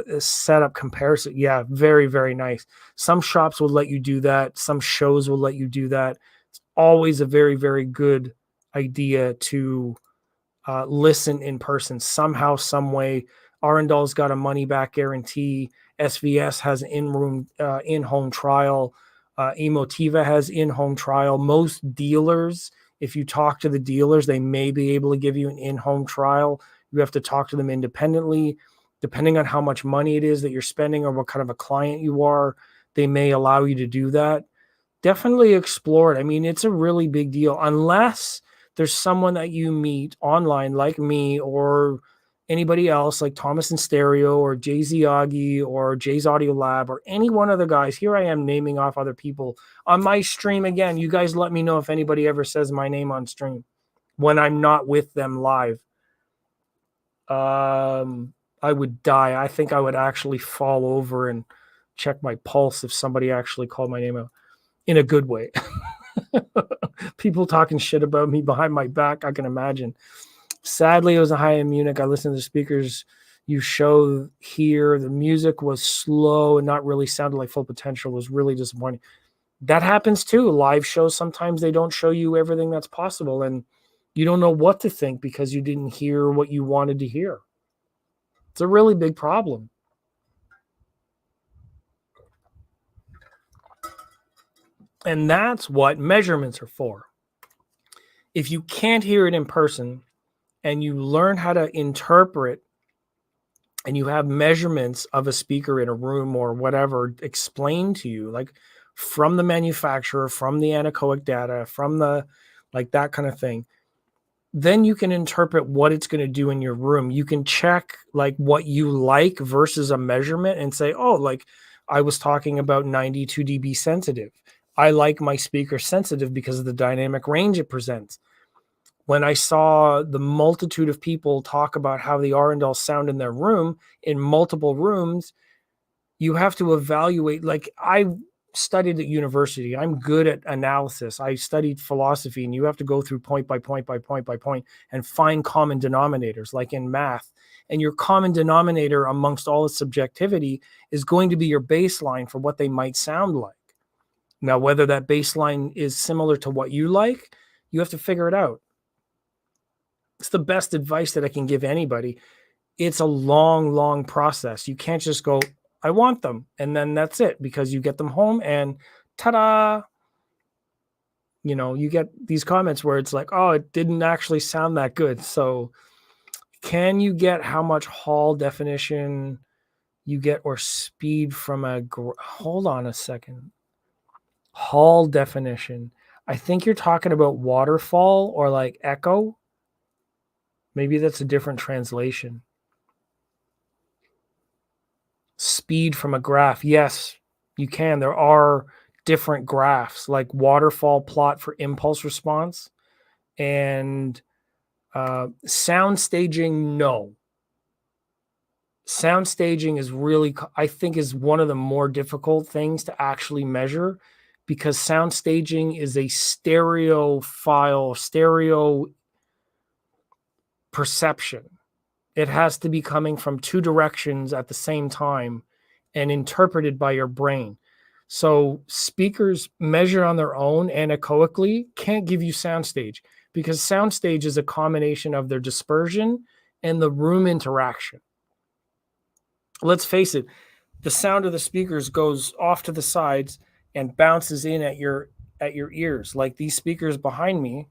up comparison. Yeah, very, very nice. Some shops will let you do that. Some shows will let you do that. It's always a very, very good idea to listen in person somehow, some way. Arundel's got a money back guarantee. SVS has an in-home trial. Emotiva has in-home trial. Most dealers, if you talk to the dealers, they may be able to give you an in-home trial. You have to talk to them independently. Depending on how much money it is that you're spending or what kind of a client you are, they may allow you to do that. Definitely explore it. I mean, it's a really big deal unless there's someone that you meet online like me or anybody else like Thomas in Stereo or Jay Ziagi or Jay's Audio Lab or any one of the guys. Here I am naming off other people on my stream again. You guys let me know if anybody ever says my name on stream when I'm not with them live. I would die. I think I would actually fall over and check my pulse if somebody actually called my name out in a good way. People talking shit about me behind my back, I can imagine. Sadly, it was a high in Munich. I listened to the speakers you show here. The music was slow and not really sounded like full potential. It was really disappointing. That happens too. Live shows, sometimes they don't show you everything that's possible, and you don't know what to think because you didn't hear what you wanted to hear. It's a really big problem. And that's what measurements are for. If you can't hear it in person and you learn how to interpret and you have measurements of a speaker in a room or whatever explained to you, like from the manufacturer, from the anechoic data, from the like that kind of thing, then you can interpret what it's going to do in your room. You can check like what you like versus a measurement and say, oh, like I was talking about 92 dB sensitive. I like my speaker sensitive because of the dynamic range it presents. When I saw the multitude of people talk about how the Arundel sound in their room, in multiple rooms, you have to evaluate. Like, I studied at university. I'm good at analysis. I studied philosophy, and you have to go through point by point by point by point and find common denominators, like in math. And your common denominator amongst all the subjectivity is going to be your baseline for what they might sound like. Now, whether that baseline is similar to what you like, you have to figure it out. It's the best advice that I can give anybody. It's a long, long process. You can't just go, I want them, and then that's it, because you get them home and ta-da, you get these comments where it's like, oh, it didn't actually sound that good. So can you get how much hall definition you get or speed from hold on a second. Hall definition. I think you're talking about waterfall or like echo. Maybe that's a different translation. Speed from a graph. Yes, you can. There are different graphs, like waterfall plot for impulse response, and sound staging. No. Sound staging is really, I think, is one of the more difficult things to actually measure, because sound staging is a stereo perception. It has to be coming from two directions at the same time and interpreted by your brain. So speakers measured on their own anechoically can't give you soundstage, because soundstage is a combination of their dispersion and the room interaction. Let's face it, the sound of the speakers goes off to the sides and bounces in at your ears. Like these speakers behind me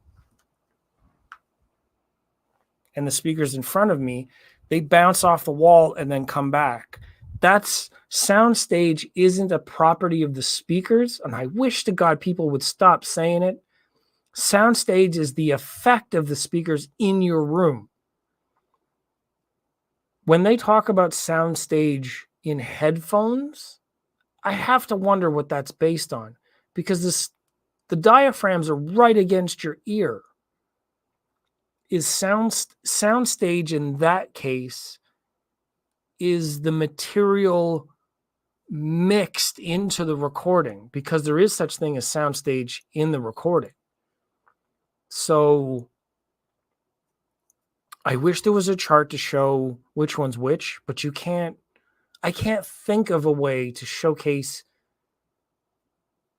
and the speakers in front of me, they bounce off the wall and then come back. That's soundstage isn't a property of the speakers, and I wish to God people would stop saying it. Soundstage is the effect of the speakers in your room. When they talk about soundstage in headphones, I have to wonder what that's based on, because the diaphragms are right against your ear. Is soundstage in that case is the material mixed into the recording, because there is such thing as soundstage in the recording. So I wish there was a chart to show which one's which, but I can't think of a way to showcase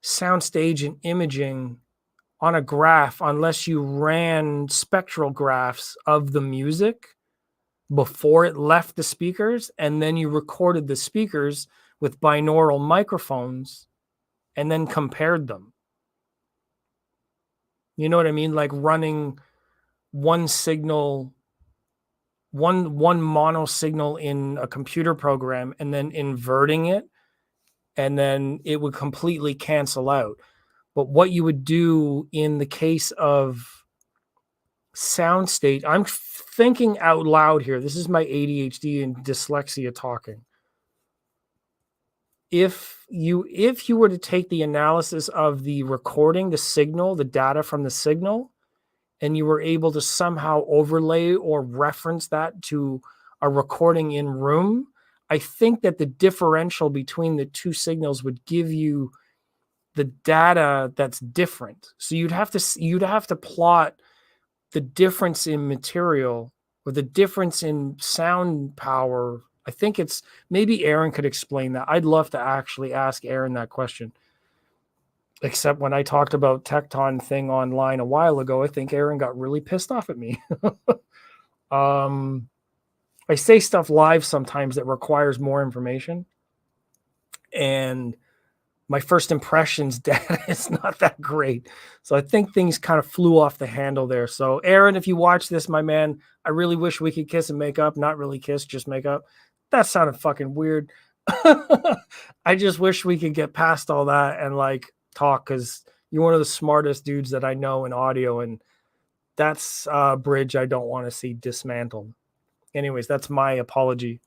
soundstage and imaging on a graph unless you ran spectral graphs of the music before it left the speakers, and then you recorded the speakers with binaural microphones and then compared them. You know what I mean? Like running one signal, one mono signal in a computer program and then inverting it, and then it would completely cancel out. But what you would do in the case of soundstage, I'm thinking out loud here. This is my ADHD and dyslexia talking. If you were to take the analysis of the recording, the signal, the data from the signal, and you were able to somehow overlay or reference that to a recording in room, I think that the differential between the two signals would give you the data that's different. So you'd have to plot the difference in material or the difference in sound power. I think it's, maybe Aaron could explain that. I'd love to actually ask Aaron that question. Except when I talked about Tecton thing online a while ago, I think Aaron got really pissed off at me. I say stuff live sometimes that requires more information, and my first impressions data is not that great. So I think things kind of flew off the handle there. So Aaron, if you watch this, my man, I really wish we could kiss and make up. Not really kiss, just make up. That sounded fucking weird. I just wish we could get past all that and like talk, because you're one of the smartest dudes that I know in audio, and that's a bridge I don't want to see dismantled. Anyways, that's my apology.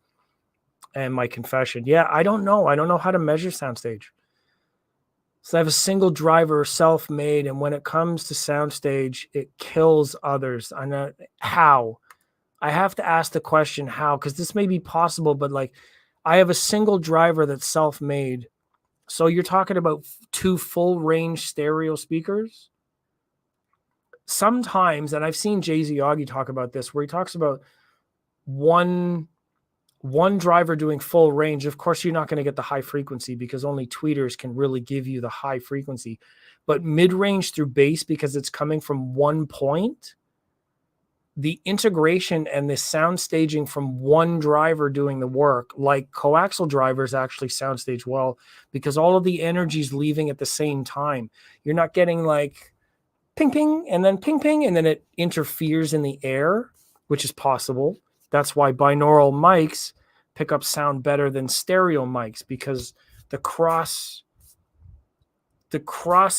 and my confession. Yeah, I don't know. I don't know how to measure soundstage. So I have a single driver, self-made, and when it comes to soundstage, it kills others. I know how. I have to ask the question how, because this may be possible, but like I have a single driver that's self-made. So you're talking about 2 full range stereo speakers. Sometimes, and I've seen Jay-Z Augie talk about this, where he talks about one driver doing full range. Of course, you're not going to get the high frequency because only tweeters can really give you the high frequency. But mid-range through bass, because it's coming from one point, the integration and the sound staging from one driver doing the work, like coaxial drivers actually soundstage well, because all of the energy is leaving at the same time. You're not getting like ping, ping, and then ping, ping, and then it interferes in the air, which is possible. That's why binaural mics pick up sound better than stereo mics, because the cross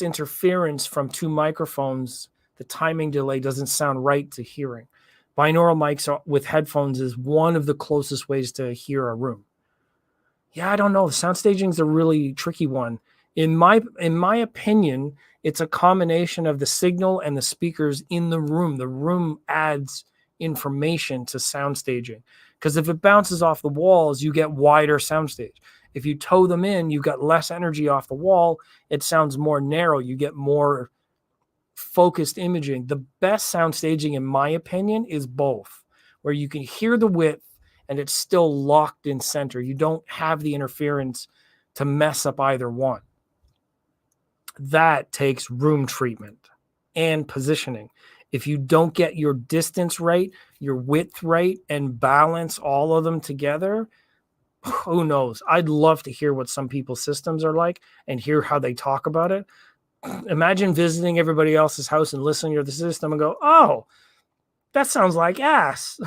interference from 2 microphones, the timing delay doesn't sound right to hearing. Binaural mics with headphones is one of the closest ways to hear a room. Yeah, I don't know. Sound staging is a really tricky one. In my opinion, it's a combination of the signal and the speakers in the room. The room adds information to sound staging, because if it bounces off the walls, you get wider soundstage. If you toe them in, you got less energy off the wall. It sounds more narrow. You get more focused imaging. The best sound staging, in my opinion, is both, where you can hear the width and it's still locked in center. You don't have the interference to mess up either one. That takes room treatment and positioning. If you don't get your distance right, your width right, and balance all of them together, who knows? I'd love to hear what some people's systems are like and hear how they talk about it. Imagine visiting everybody else's house and listening to the system and go, oh, that sounds like ass.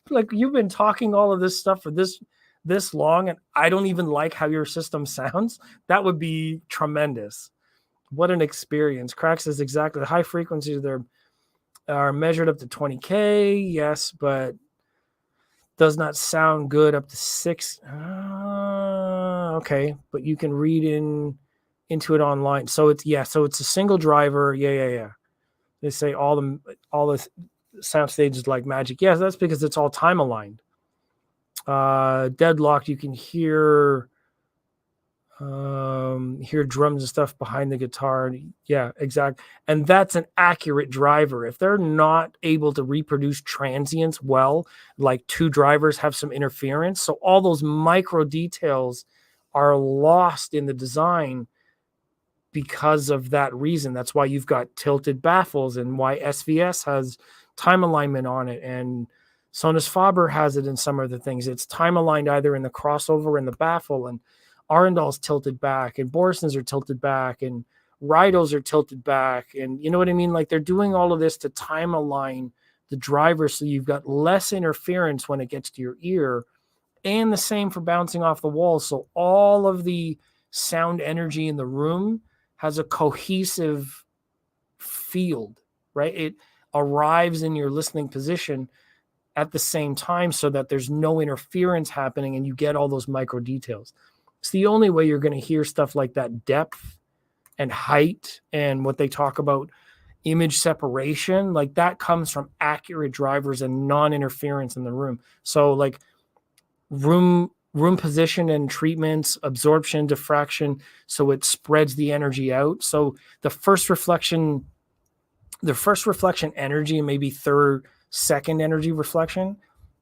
Like, you've been talking all of this stuff for this long, and I don't even like how your system sounds. That would be tremendous. What an experience. Crack says exactly. The high frequencies there are measured up to 20K. Yes, but does not sound good up to 6. Okay, but you can read into it online. So it's a single driver. Yeah. They say all the sound stages like magic. Yes, that's because it's all time aligned. Deadlocked, you can hear drums and stuff behind the guitar. Yeah, exactly. And that's an accurate driver. If they're not able to reproduce transients well, like 2 drivers have some interference, so all those micro details are lost in the design because of that reason. That's why you've got tilted baffles, and why SVS has time alignment on it, and Sonus Faber has it in some of the things. It's time aligned either in the crossover or in the baffle, and Arundel's tilted back, and Borisons are tilted back, and Ridos are tilted back, and you know what I mean? Like, they're doing all of this to time align the driver so you've got less interference when it gets to your ear, and the same for bouncing off the walls. So all of the sound energy in the room has a cohesive field, right? It arrives in your listening position at the same time so that there's no interference happening and you get all those micro details. It's the only way you're going to hear stuff like that depth and height and what they talk about image separation. Like, that comes from accurate drivers and non-interference in the room. So like room position and treatments, absorption, diffraction, so it spreads the energy out. So the first reflection energy, and maybe second energy reflection,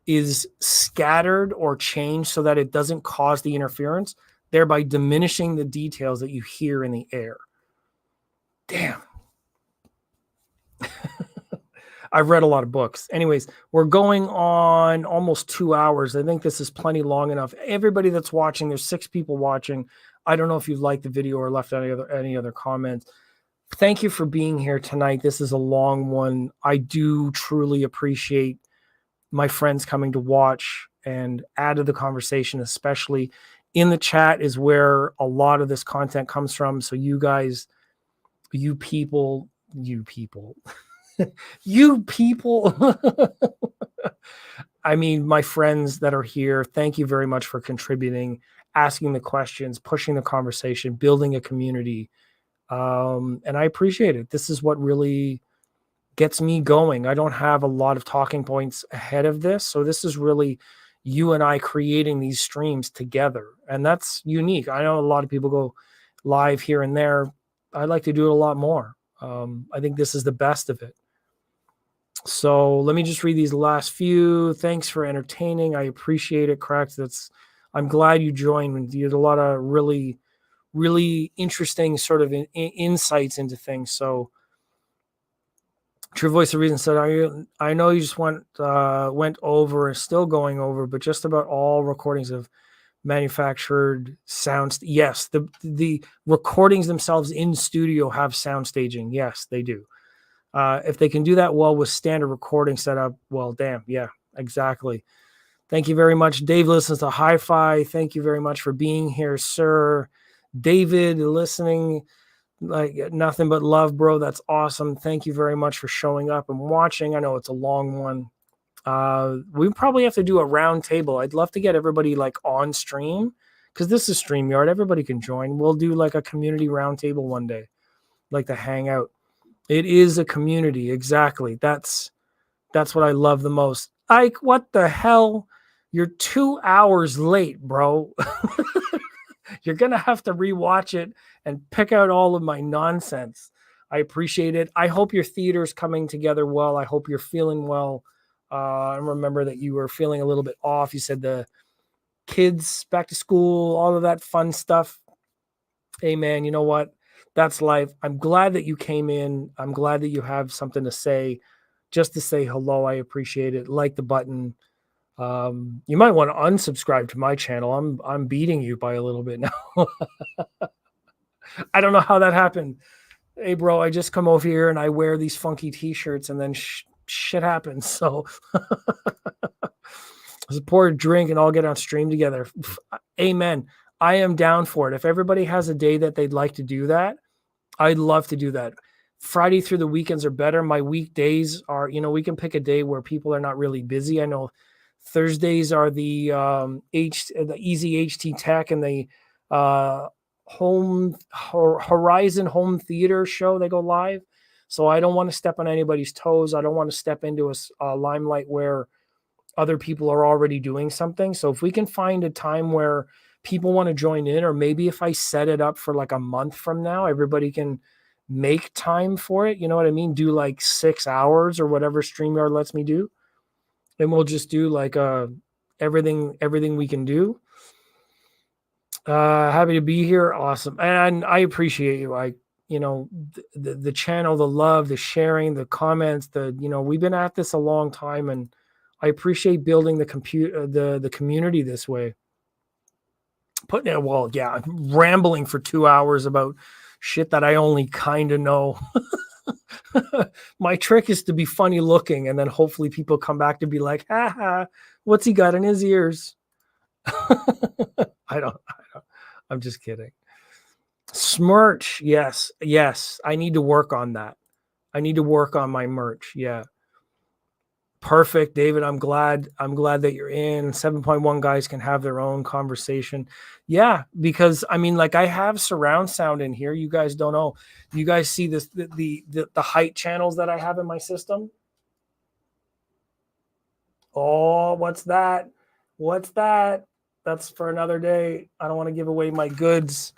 is scattered or changed so that it doesn't cause the interference, thereby diminishing the details that you hear in the air. Damn. I've read a lot of books. Anyways, we're going on almost 2 hours. I think this is plenty long enough. Everybody that's watching, there's 6 people watching. I don't know if you've liked the video or left any other comments. Thank you for being here tonight. This is a long one. I do truly appreciate my friends coming to watch and add to the conversation, especially in the chat is where a lot of this content comes from. So you guys, you people, I mean, my friends that are here, thank you very much for contributing, asking the questions, pushing the conversation, building a community. And I appreciate it. This is what really gets me going. I don't have a lot of talking points ahead of this. So this is really you and I creating these streams together. And that's unique. I know a lot of people go live here and there. I'd like to do it a lot more. I think this is the best of it. So let me just read these last few. Thanks for entertaining. I appreciate it, Cracks. I'm glad you joined. You had a lot of really, really interesting sort of insights into things. So True Voice of Reason said, I know you just went over and still going over, but just about all recordings of manufactured sounds. Yes, the recordings themselves in studio have sound staging. Yes, they do. If they can do that well with standard recording setup, well, damn, yeah, exactly. Thank you very much. Dave listens to HiFi. Thank you very much for being here, sir. David, listening like nothing but love, bro. That's awesome. Thank you very much for showing up and watching. I know it's a long one. We probably have to do a round table. I'd love to get everybody like on stream because this is StreamYard. Everybody can join. We'll do like a community round table one day, like the hangout. It is a community. Exactly. That's what I love the most. Ike, what the hell? You're 2 hours late, bro. You're going to have to rewatch it and pick out all of my nonsense. I appreciate it. I hope your theater's coming together well. I hope you're feeling well. I remember that you were feeling a little bit off. You said the kids back to school, all of that fun stuff. Hey, man, you know what? That's life. I'm glad that you came in. I'm glad that you have something to say. Just to say hello, I appreciate it. Like the button. You might want to unsubscribe to my channel. I'm beating you by a little bit now. I don't know how that happened. Hey, bro, I just come over here and I wear these funky t-shirts and then shit happens. So let's pour a drink and all get on stream together. Amen. I am down for it. If everybody has a day that they'd like to do that, I'd love to do that. Friday through the weekends are better. My weekdays are, we can pick a day where people are not really busy. I know Thursdays are the Easy HT Tech and the Horizon Home Theater show. They go live. So I don't want to step on anybody's toes. I don't want to step into a limelight where other people are already doing something. So if we can find a time where people want to join in, or maybe if I set it up for like a month from now, everybody can make time for it. You know what I mean? Do like 6 hours or whatever StreamYard lets me do. And we'll just do like everything we can do. Happy to be here. Awesome. And I appreciate you. The channel, the love, the sharing, the comments, we've been at this a long time, and I appreciate building the community this way. Rambling for 2 hours about shit that I only kind of know. My trick is to be funny looking, and then hopefully people come back to be like, ha, what's he got in his ears? I don't. I'm just kidding. Smirch. Yes. I need to work on that. I need to work on my merch. Yeah. Perfect, David. I'm glad that you're in. 7.1 guys can have their own conversation. Yeah, because I have surround sound in here. You guys don't know. You guys see this the height channels that I have in my system? Oh, what's that? What's that? That's for another day. I don't want to give away my goods.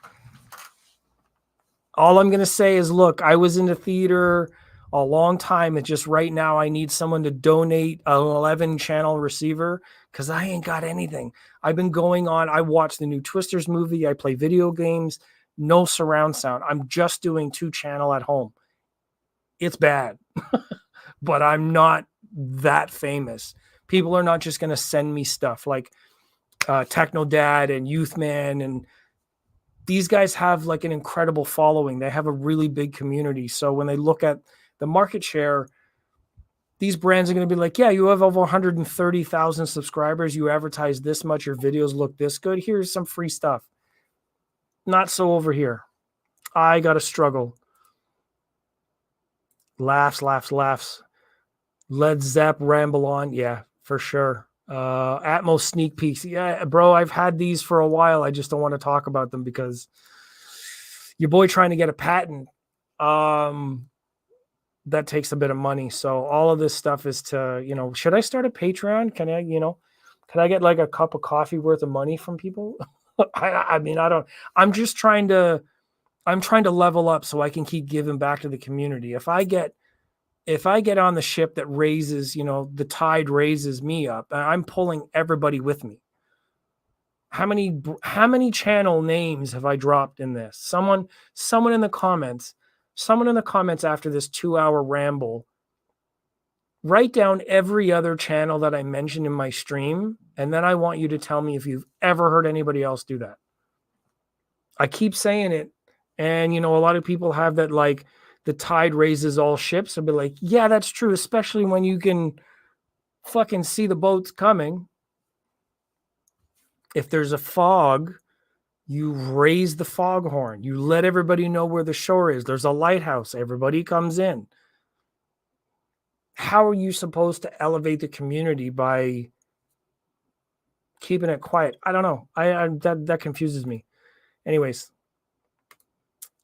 All I'm going to say is, look, I was in the theater a long time. It's just right now I need someone to donate an 11 channel receiver because I ain't got anything. I've been going on. I watched the new Twisters movie. I play video games. No surround sound. I'm just doing 2 channel at home. It's bad, but I'm not that famous. People are not just going to send me stuff like Techno Dad and Youth Man, and these guys have like an incredible following. They have a really big community. So when they look at the market share, these brands are going to be like, yeah, you have over 130,000 subscribers. You advertise this much. Your videos look this good. Here's some free stuff. Not so over here. I got to struggle. Laughs. Led Zepp, ramble on. Yeah, for sure. Atmos sneak peeks. Yeah, bro, I've had these for a while. I just don't want to talk about them because your boy trying to get a patent. That takes a bit of money. So all of this stuff is to, should I start a Patreon? Can I get like a cup of coffee worth of money from people? I mean, I don't, I'm trying to level up so I can keep giving back to the community. If I get on the ship that raises, the tide raises me up, I'm pulling everybody with me. How many channel names have I dropped in this? Someone in the comments after this 2-hour ramble, write down every other channel that I mentioned in my stream. And then I want you to tell me if you've ever heard anybody else do that. I keep saying it. And, a lot of people have that, like, the tide raises all ships. I'll be like, yeah, that's true. Especially when you can fucking see the boats coming. If there's a fog, you raise the foghorn. You let everybody know where the shore is. There's a lighthouse. Everybody comes in. How are you supposed to elevate the community by keeping it quiet? I don't know. That confuses me. Anyways,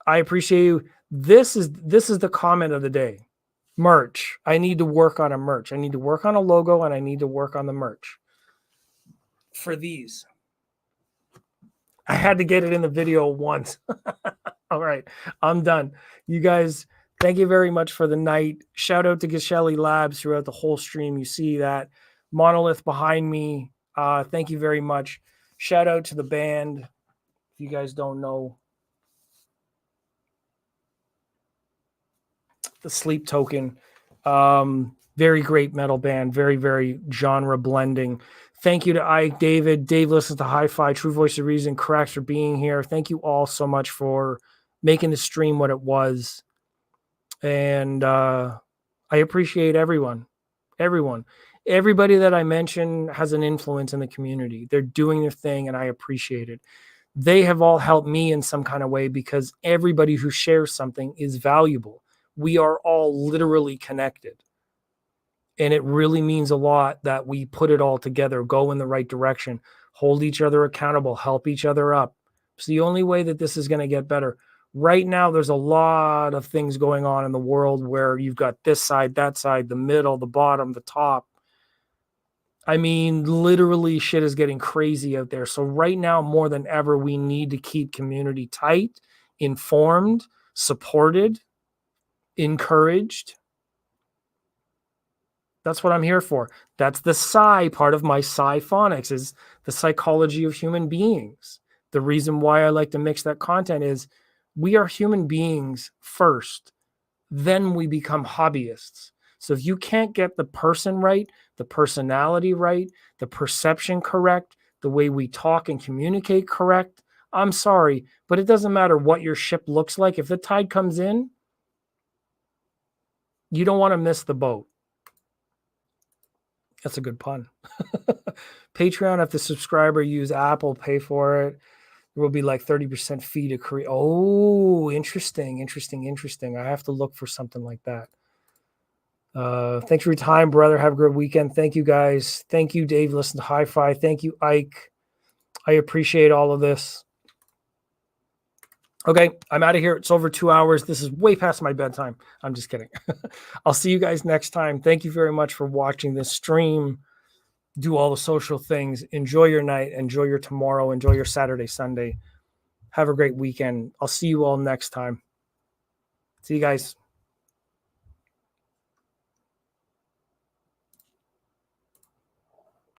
I appreciate you. This is the comment of the day. Merch. I need to work on a merch. I need to work on a logo, and I need to work on the merch for these. I had to get it in the video once. All right, I'm done. You guys, thank you very much for the night. Shout out to Gishelli Labs throughout the whole stream. You see that monolith behind me. Thank you very much. Shout out to the band. If you guys don't know, the Sleep Token. Very great metal band. Very, very genre blending. Thank you to Ike, David. Dave listens to HiFi, True Voice of Reason, Cracks for being here. Thank you all so much for making the stream what it was. And I appreciate everyone. Everybody that I mention has an influence in the community. They're doing their thing, and I appreciate it. They have all helped me in some kind of way because everybody who shares something is valuable. We are all literally connected. And it really means a lot that we put it all together, go in the right direction, hold each other accountable, help each other up. It's the only way that this is going to get better. Right now, there's a lot of things going on in the world where you've got this side, that side, the middle, the bottom, the top. I mean, literally shit is getting crazy out there. So right now, more than ever, we need to keep community tight, informed, supported, encouraged. That's what I'm here for. That's the psi part of my psi-phonics, is the psychology of human beings. The reason why I like to mix that content is we are human beings first, then we become hobbyists. So if you can't get the person right, the personality right, the perception correct, the way we talk and communicate correct, I'm sorry, but it doesn't matter what your ship looks like. If the tide comes in, you don't want to miss the boat. That's a good pun. Patreon, if the subscriber use Apple, pay for it. There will be like 30% fee to create. Oh, interesting. I have to look for something like that. Thanks for your time, brother. Have a great weekend. Thank you, guys. Thank you, Dave. Listen to HiFi. Thank you, Ike. I appreciate all of this. Okay, I'm out of here. It's over 2 hours. This is way past my bedtime. I'm just kidding. I'll see you guys next time. Thank you very much for watching this stream. Do all the social things. Enjoy your night. Enjoy your tomorrow. Enjoy your Saturday, Sunday. Have a great weekend. I'll see you all next time. See you guys.